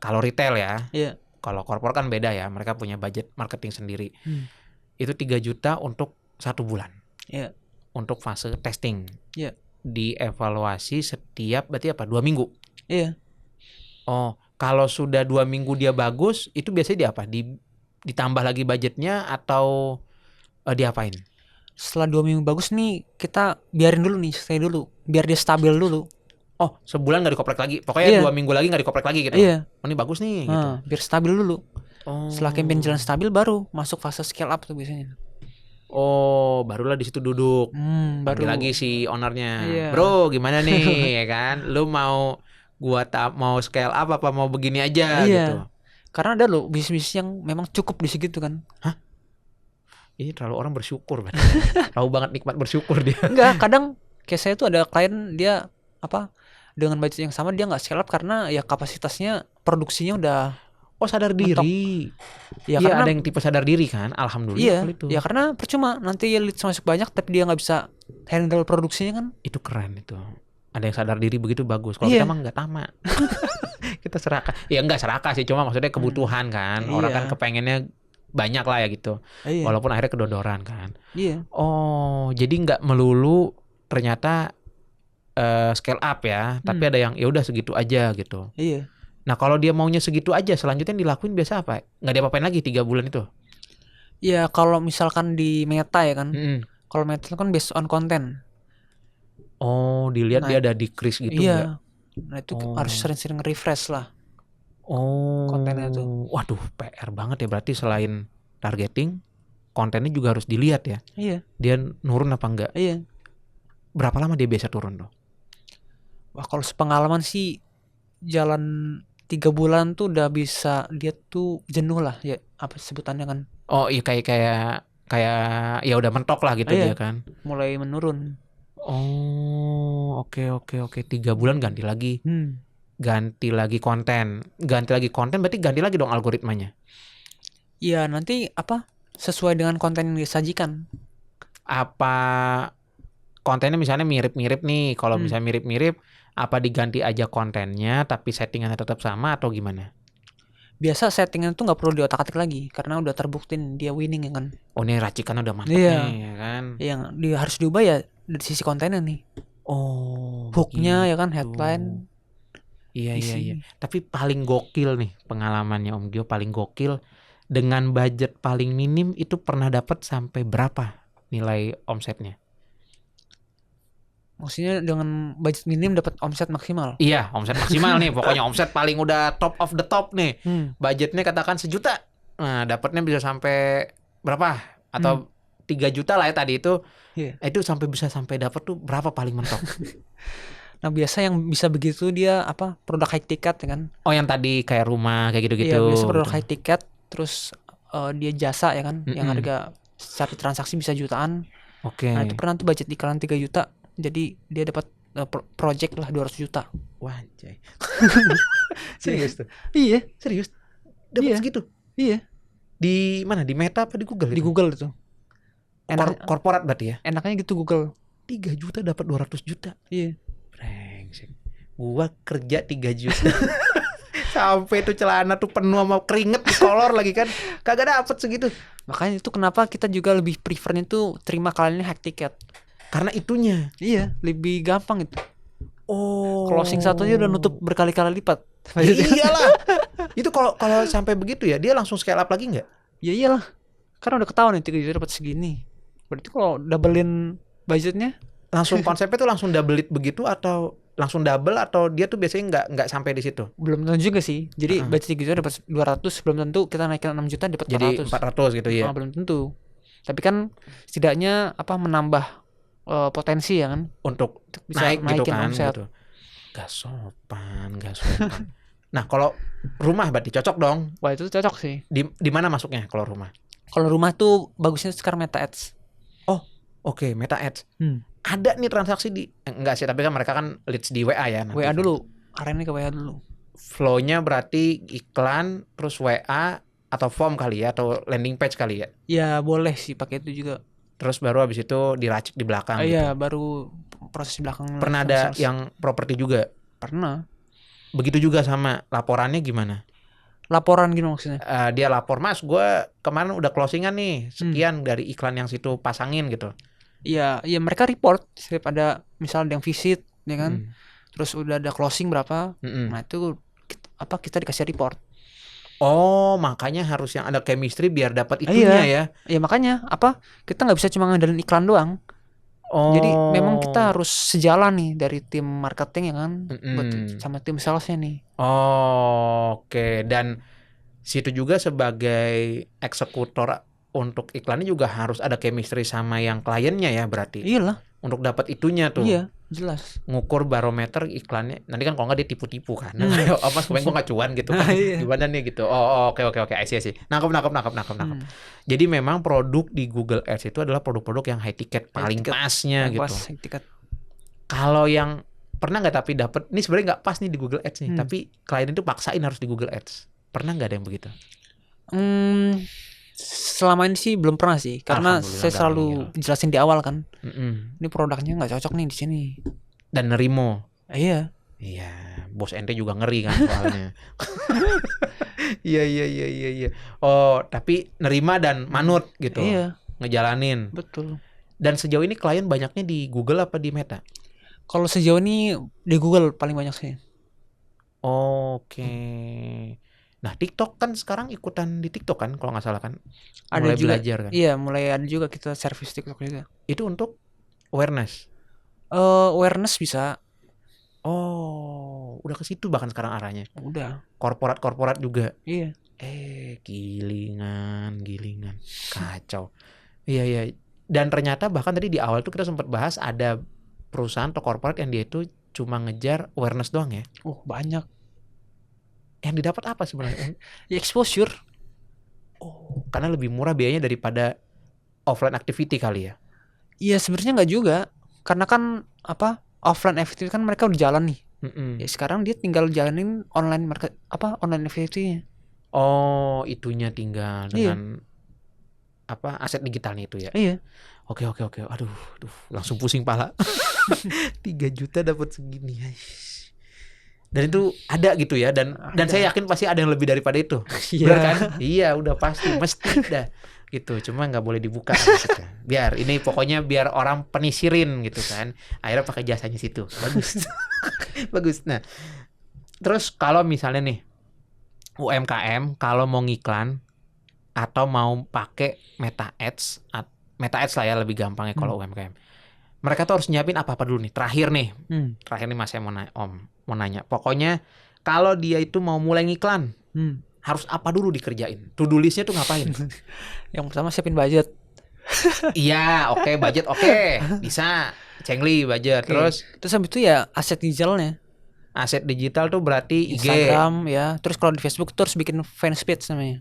Kalau retail ya. Iya. Kalau korporat kan beda ya. Mereka punya budget marketing sendiri. Itu 3 juta untuk 1 bulan. Iya. Untuk fase testing. Iya. Dievaluasi setiap berarti apa? 2 minggu. Iya. Oh, kalau sudah 2 minggu dia bagus, itu biasanya dia apa? Ditambah lagi budgetnya atau diapain? Setelah 2 minggu bagus nih, kita biarin dulu nih, stay dulu, biar dia stabil dulu. Oh, sebulan nggak dikoprek lagi? Pokoknya 2 minggu lagi nggak dikoprek lagi gitu? Iya. Oh, ini bagus nih gitu. Biar stabil dulu. Setelah campaign jalan stabil, baru masuk fase scale up tuh biasanya. Oh, barulah di situ duduk. Panggil lagi si ownernya. Iya. Bro, gimana nih ya kan? Lu mau mau scale up apa mau begini aja gitu? Karena ada loh bisnis yang memang cukup di segitu kan. Hah? Ini terlalu orang bersyukur kan. Tahu banget nikmat bersyukur dia. Enggak, kadang kayak saya tuh ada klien dia apa dengan budget yang sama dia nggak scale up karena ya kapasitasnya produksinya udah sadar diri. Ya, karena ada yang tipe sadar diri kan. Alhamdulillah iya, itu. Ya karena percuma nanti leads masuk banyak tapi dia nggak bisa handle produksinya kan. Itu keren itu. Ada yang sadar diri begitu bagus. Kalau kita mah nggak tamak. Kita serakah. Ya nggak serakah sih, cuma maksudnya kebutuhan kan. Orang kan kepengennya banyak lah ya gitu. Walaupun akhirnya kedodoran kan. Iya. Oh, jadi nggak melulu ternyata scale up ya, tapi ada yang ya udah segitu aja gitu. Iya. Nah, kalau dia maunya segitu aja, selanjutnya dilakuin biasa apa? Nggak diapa-apain lagi 3 bulan itu? Ya kalau misalkan di Meta ya kan. Kalau Meta itu kan based on content. Oh, dilihat dia ada decrease gitu Iya. Nah, itu harus sering-sering refresh lah. Kontennya tuh. Waduh, PR banget ya berarti selain targeting, kontennya juga harus dilihat ya. Iya. Dia nurun apa enggak? Iya. Berapa lama dia biasa turun tuh? Wah, kalau sepengalaman sih jalan 3 bulan tuh udah bisa dia tuh jenuh lah ya apa sebutannya kan. Oh iya kayak ya udah mentok lah gitu dia kan. Mulai menurun. Oh, oke. 3 bulan ganti lagi. Ganti lagi konten berarti ganti lagi dong algoritmanya. Iya, nanti apa? Sesuai dengan konten yang disajikan. Apa kontennya misalnya mirip-mirip nih. Kalau misalnya mirip-mirip, apa diganti aja kontennya tapi settingannya tetap sama atau gimana? Biasa settingan tuh nggak perlu diotak-atik lagi karena udah terbukti dia winning ya kan. Oh, ini racikan udah mantap nih ya kan. Yang harus diubah ya dari sisi kontennya nih. Oh, hooknya gitu. Ya kan, headline. Iya. Tapi paling gokil nih pengalamannya Om Gio, paling gokil dengan budget paling minim itu pernah dapat sampai berapa nilai omsetnya? Maksudnya dengan budget minim dapat omset maksimal. Iya, omset maksimal nih. Pokoknya omset paling udah top of the top nih. Budgetnya katakan 1 juta. Nah, dapatnya bisa sampai berapa? Atau 3 juta lah ya tadi itu. Iya. Itu bisa sampai dapat tuh berapa paling mentok? Nah, biasa yang bisa begitu dia produk high ticket ya kan. Oh, yang tadi kayak rumah kayak gitu-gitu. Iya, biasa produk high ticket, terus dia jasa ya kan, yang harga secara transaksi bisa jutaan. Oke. Nah, itu pernah tuh budget iklan 3 juta. Jadi dia dapat project lah 200 juta. Wah, anjay. Serius tuh? Iya, Serius? Dapat segitu? Iya. Di mana? Di Meta apa di Google? Di Google itu. Korporat berarti ya? Enaknya gitu Google. 3 juta dapat 200 juta. Iya. Brengsek. Gua kerja 3 juta. Sampai tuh celana tuh penuh sama keringet di kolor lagi kan. Kagak dapet segitu. Makanya itu kenapa kita juga lebih prefernya tuh terima kalian high ticket. Karena itunya. Iya, lebih gampang itu. Oh. Closing satunya udah nutup berkali-kali lipat. Ya iyalah. Itu kalau sampai begitu ya, dia langsung scale up lagi nggak? Ya iyalah. Karena udah ketahuan nih 3 juta dapat segini. Berarti kalau doublein budgetnya langsung konsepnya tuh langsung double it begitu atau langsung double atau dia tuh biasanya nggak sampai di situ? Belum tentu juga sih. Jadi budget 3 juta dapat 200, belum tentu kita naikin 6 juta dapat 400. Jadi 400 gitu ya. Belum tentu. Tapi kan setidaknya menambah potensi ya kan untuk bisa naik gitu kan omset. gitu. Gak sopan. Nah, kalau rumah berarti cocok dong. Wah, itu cocok sih. Di mana masuknya kalau rumah? Kalau rumah tuh bagusnya sekarang Meta Ads. Oh, oke, Meta Ads. Ada nih transaksi di enggak sih, tapi kan mereka kan leads di WA ya nanti. WA dulu. Arahinnya ke WA dulu. Flow-nya berarti iklan terus WA atau form kali ya atau landing page kali ya. Ya, boleh sih pakai itu juga. Terus baru habis itu diracik di belakang gitu. Iya, baru proses di belakang. Pernah ada yang properti juga? Pernah. Begitu juga sama laporannya gimana? Laporan gitu maksudnya? Dia lapor, Mas, gue kemarin udah closingan nih, sekian dari iklan yang situ pasangin gitu. Iya, mereka report setiap ada misal ada yang visit, ya kan? Terus udah ada closing berapa? Nah itu kita dikasih report. Oh, makanya harus yang ada chemistry biar dapat itunya ya? Iya makanya kita nggak bisa cuma ngandelin iklan doang. Oh. Jadi memang kita harus sejalan nih dari tim marketing ya kan, sama tim salesnya nih. Oh, oke. Dan situ juga sebagai eksekutor untuk iklannya juga harus ada chemistry sama yang kliennya ya berarti. Iyalah. Untuk dapat itunya tuh. Iya, jelas. Ngukur barometer iklannya. Nanti kan kalau nggak dia tipu-tipu kan. Oh, Mas, kemarin gue nggak cuan gitu kan. Gimana nih gitu. Oh, oke. I see. Nangkep. Jadi memang produk di Google Ads itu adalah produk-produk yang high ticket paling pasnya gitu. High ticket. Kalau yang pernah nggak tapi dapat, ini sebenarnya nggak pas nih di Google Ads nih, tapi klien itu paksain harus di Google Ads. Pernah nggak ada yang begitu? Selama ini sih belum pernah sih, karena saya selalu jelasin di awal kan. Ini produknya nggak cocok nih di sini. Dan nerimo. Iya, bos ente juga ngeri kan soalnya. Iya. Oh, tapi nerima dan manut gitu. Iya. Ngejalanin. Betul. Dan sejauh ini klien banyaknya di Google apa di Meta? Kalau sejauh ini di Google paling banyak sih. Oke. Nah, TikTok kan sekarang ikutan di TikTok kan kalau nggak salah kan? Ada mulai juga, belajar kan? Iya, mulai ada juga kita service TikTok juga. Itu untuk awareness? Awareness bisa. Oh, udah ke situ bahkan sekarang arahnya. Udah. Korporat juga. Iya. Gilingan. Kacau. Iya. Dan ternyata bahkan tadi di awal tuh kita sempat bahas ada perusahaan atau korporat yang dia itu cuma ngejar awareness doang ya. Banyak. Yang didapat apa sebenarnya? Exposure. Oh, karena lebih murah biayanya daripada offline activity kali ya. Iya, sebenarnya nggak juga. Karena kan offline activity kan mereka udah jalan nih. Ya sekarang dia tinggal jalanin online online activity-nya. Oh, itunya tinggal dengan aset digitalnya itu ya. Iya. Oke. Aduh, langsung pusing pala. 3 juta dapat segini. Dan itu ada gitu ya, dan saya yakin pasti ada yang lebih daripada itu. Benar kan? Iya, udah pasti mesti dah gitu. Cuma nggak boleh dibuka gitu. Biar orang penisirin gitu kan. Akhirnya pakai jasanya situ. Bagus. Nah, terus kalau misalnya nih UMKM kalau mau ngiklan atau mau pakai Meta Ads lah ya lebih gampangnya kalau UMKM. mereka tuh harus nyiapin apa-apa dulu nih. Terakhir nih Mas, saya mau nanya. Pokoknya kalau dia itu mau mulai ngiklan, harus apa dulu dikerjain? To-do listnya tuh ngapain? Yang pertama siapin budget. Iya, oke, budget oke. Bisa. Cengli budget. Terus habis itu ya aset digitalnya. Aset digital tuh berarti IG. Instagram ya. Terus kalau di Facebook tuh harus bikin fans page namanya.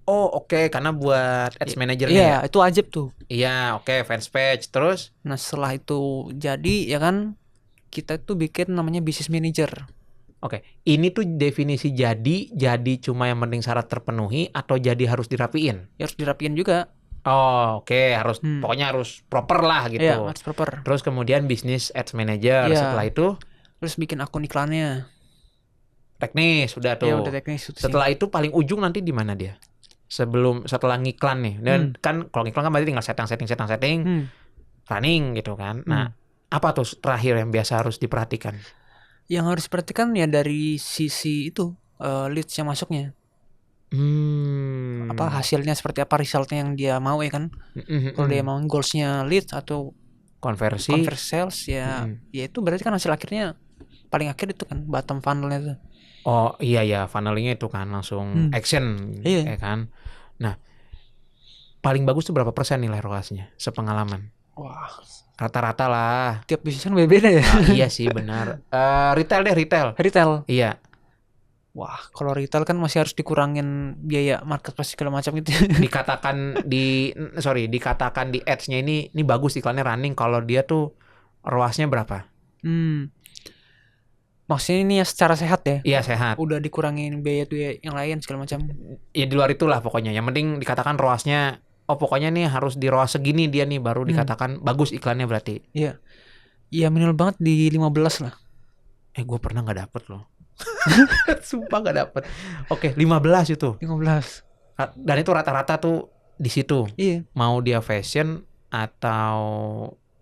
Oh, oke, karena buat ads manajernya Iya, ya. itu wajib tuh. Iya, oke, fans page. Terus? Nah, setelah itu jadi ya kan kita tuh bikin namanya business manager. Oke, ini tuh definisi jadi cuma yang penting syarat terpenuhi atau jadi harus dirapiin? Ya, harus dirapiin juga. Oh, oke, harus pokoknya harus proper lah gitu. Iya, harus proper. Terus kemudian business ads manager, setelah itu terus bikin akun iklannya. Teknis sudah tuh. Ya, udah teknis. Setelah itu paling ujung nanti di mana dia? Setelah ngiklan nih. Dan kan kalau ngiklan kan berarti tinggal setting, running gitu kan. Nah, apa tuh terakhir yang biasa harus diperhatikan? Yang harus diperhatikan ya dari sisi itu leads yang masuknya. Apa hasilnya seperti apa, resultnya yang dia mau ya kan. Kalau dia mau goalsnya leads atau konversi sales ya, ya itu berarti kan hasil akhirnya paling akhir itu kan bottom funnelnya itu. Oh iya funnelingnya itu kan langsung action ya kan. Nah, paling bagus tuh berapa persen nilai ROAS-nya sepengalaman? Wah, rata-rata lah. Tiap bisnis kan beda-beda ya. Iya sih benar. Retail. Iya. Wah, kalau retail kan masih harus dikurangin biaya marketplace segala macam gitu. Dikatakan di ads-nya ini bagus iklannya running, kalau dia tuh ROAS-nya berapa? Maksudnya ini ya secara sehat ya? Iya, sehat. Udah dikurangin biaya yang lain segala macam. Ya di luar itulah pokoknya. Yang penting dikatakan ROAS-nya, pokoknya nih harus di ROAS segini dia nih baru dikatakan bagus iklannya berarti. Iya. Iya, minimal banget di 15 lah. Gue pernah nggak dapet loh. Sumpah nggak dapet. Oke, 15 itu. 15. Dan itu rata-rata tuh di situ. Iya. Mau dia fashion atau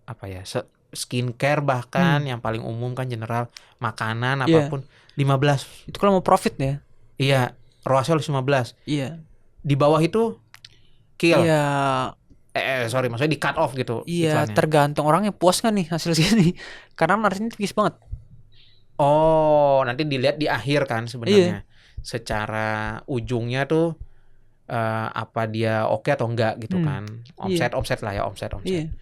apa ya, skincare bahkan yang paling umum kan general, makanan apapun 15. Itu kalau mau profit ya. Iya, ROAS-nya 15. Iya. Di bawah itu kill. Iya. Maksudnya di cut off gitu. Iya, iklannya. tergantung orangnya puas kan nih hasil sini. Karena marginnya tipis banget. Oh, nanti dilihat di akhir kan sebenarnya. Secara ujungnya tuh apa dia oke atau enggak gitu kan. Omset lah ya, omset. Iya.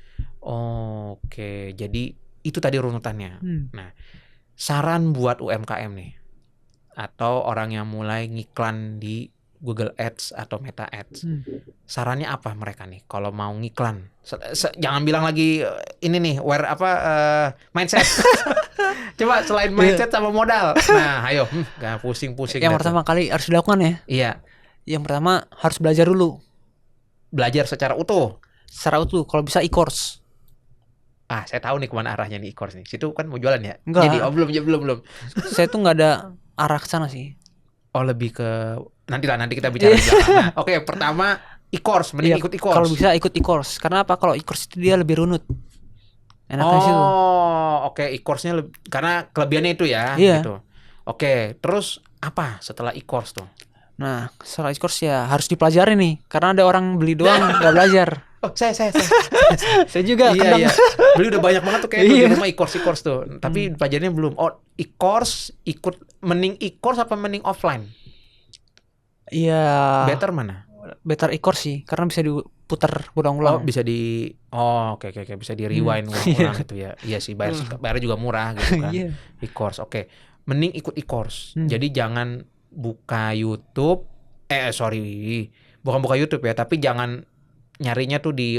Oke, jadi itu tadi runutannya. Nah, saran buat UMKM nih atau orang yang mulai ngiklan di Google Ads atau Meta Ads. Sarannya apa mereka nih kalau mau ngiklan? Jangan bilang lagi ini nih mindset. Coba selain mindset sama modal. Nah, ayo, gak pusing-pusing. Yang pertama kali harus dilakukan ya. Iya. Yang pertama harus belajar dulu. Belajar secara utuh. Kalau bisa e-course. Saya tahu nih kemana arahnya nih e-course nih. Situ kan mau jualan ya? Enggak. Jadi belum. Saya tuh nggak ada arah ke sana sih. Oh, lebih ke nanti kita bicara di belakang. Nah, oke, pertama e-course, mending ikut e-course. Kalau bisa ikut e-course. Karena apa? Kalau e-course itu dia lebih runut. Enaknya sih tuh. Oke, e-course-nya karena kelebihannya itu ya, gitu. Oke, terus apa setelah e-course tuh? Nah, setelah e-course ya harus dipelajari nih. Karena ada orang beli doang nggak belajar. Oh, saya. Saya juga iya. Beli udah banyak banget tuh kayak di rumah e-course tuh. Tapi pelajarannya belum. Oh, e-course mending e-course apa mending offline? Iya. Better mana? Better e-course sih, karena bisa diputar ulang-ulang. Oh, bisa oke, bisa di rewind ulang gitu ya. Iya sih, bayar juga murah gitu kan. E-course. Oke. Mending ikut e-course. Jadi jangan buka YouTube. Bukan buka YouTube ya, tapi jangan nyarinya tuh di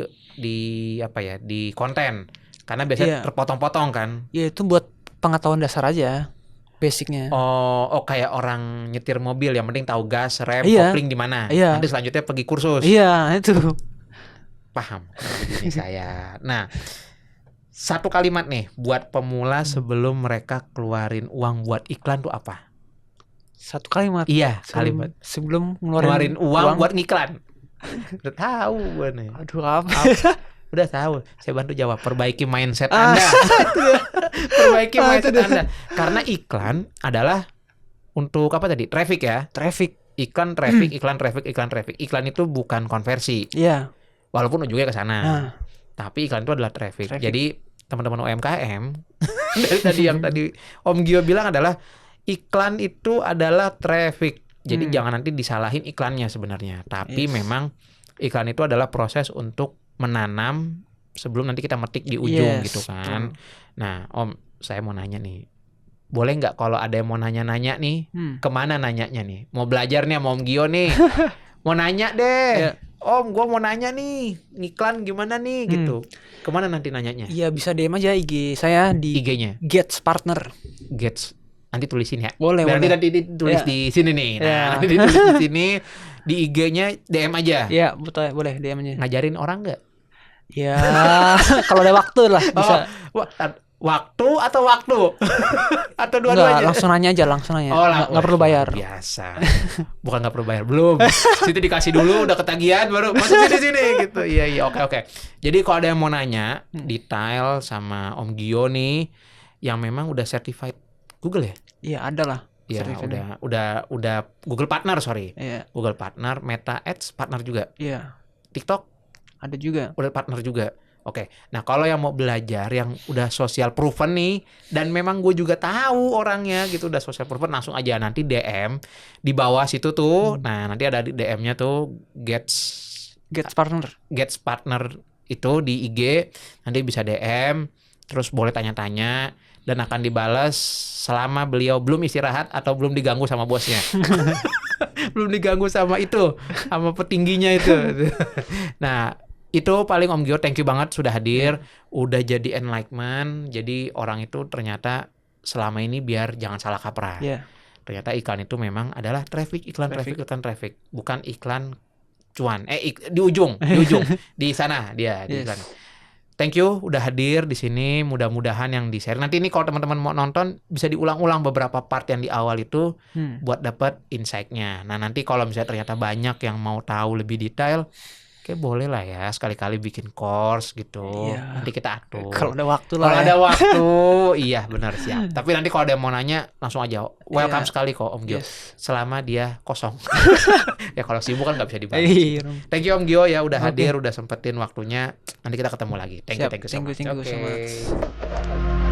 konten. Karena biasanya terpotong-potong kan. Ya itu buat pengetahuan dasar aja. Basicnya. Oh, kayak orang nyetir mobil yang penting tahu gas, rem, kopling di mana. Nanti selanjutnya pergi kursus. Iya, itu. Paham. Ini saya. Nah, satu kalimat nih buat pemula sebelum mereka keluarin uang buat iklan tuh apa? Satu kalimat. Iya, kalimat. Sebelum ngeluarin uang buat ngiklan. Udah tahu gue nih. Aduh, apa? Udah tahu. Saya bantu jawab. Perbaiki mindset Anda. Perbaiki mindset Anda. Karena iklan adalah untuk apa tadi? Traffic ya. Traffic. Iklan, traffic. Iklan itu bukan konversi. Iya. Walaupun ujungnya ke sana. Tapi iklan itu adalah traffic. Jadi teman-teman UMKM dari tadi yang tadi Om Gio bilang adalah iklan itu adalah traffic. Jadi jangan nanti disalahin iklannya sebenarnya. Tapi memang iklan itu adalah proses untuk menanam sebelum nanti kita metik di ujung gitu kan. Nah, Om, saya mau nanya nih. Boleh nggak kalau ada yang mau nanya-nanya nih, kemana nanyanya nih? Mau belajar nih sama Om Gio nih. Mau nanya deh. Om, gue mau nanya nih, ngiklan gimana nih gitu. Kemana nanti nanyanya? Iya, bisa DM aja IG saya di IG-nya. Gets Partner. Gets. Nanti tulisin ya. Boleh. Nanti ditulis di sini nih. Nah, nanti ditulis di sini di IG-nya DM aja. Iya, betul, boleh DM aja. Ngajarin orang nggak? Ya, kalau ada waktu lah bisa. Waktu atau waktu? Atau dua-duanya? Enggak, langsung nanya aja. Oh, nggak perlu bayar. Biasa. Bukan nggak perlu bayar, belum. Situ dikasih dulu, udah ketagihan baru masukin di sini gitu. Iya, oke. Jadi kalau ada yang mau nanya detail sama Om Gio nih, yang memang udah certified Google ya? Iya, ada lah. Iya, udah Google Partner, sorry. Iya. Google Partner, Meta Ads partner juga. Iya. TikTok ada juga. Udah partner juga. Oke. Nah, kalau yang mau belajar yang udah social proven nih dan memang gue juga tahu orangnya gitu udah social proven, langsung aja nanti DM di bawah situ tuh. Nah, nanti ada di DM-nya tuh Gets Partner itu di IG. Nanti bisa DM, terus boleh tanya-tanya dan akan dibalas selama beliau belum istirahat atau belum diganggu sama bosnya. Belum diganggu sama petingginya itu. Nah, itu paling Om Gio, thank you banget sudah hadir, udah jadi enlightenment. Jadi orang itu ternyata selama ini biar jangan salah kaprah. Ternyata iklan itu memang adalah iklan traffic, bukan iklan cuan. Di ujung, di sana dia di iklan. Thank you udah hadir di sini. Mudah-mudahan yang di-share nanti ini kalau teman-teman mau nonton bisa diulang-ulang beberapa part yang di awal itu buat dapat insight-nya. Nah, nanti kalau misalnya ternyata banyak yang mau tahu lebih detail, kayak boleh lah ya sekali-kali bikin course gitu. Nanti kita atur. Kalau ada waktu lah. Kalau ada waktu, iya benar siap. Tapi nanti kalau ada yang mau nanya langsung aja. Welcome sekali kok Om Gio. Selama dia kosong. Ya kalau sibuk kan nggak bisa dibahas. Thank you Om Gio ya udah hadir, udah sempetin waktunya. Nanti kita ketemu lagi. Thank you so much. Thank you so much.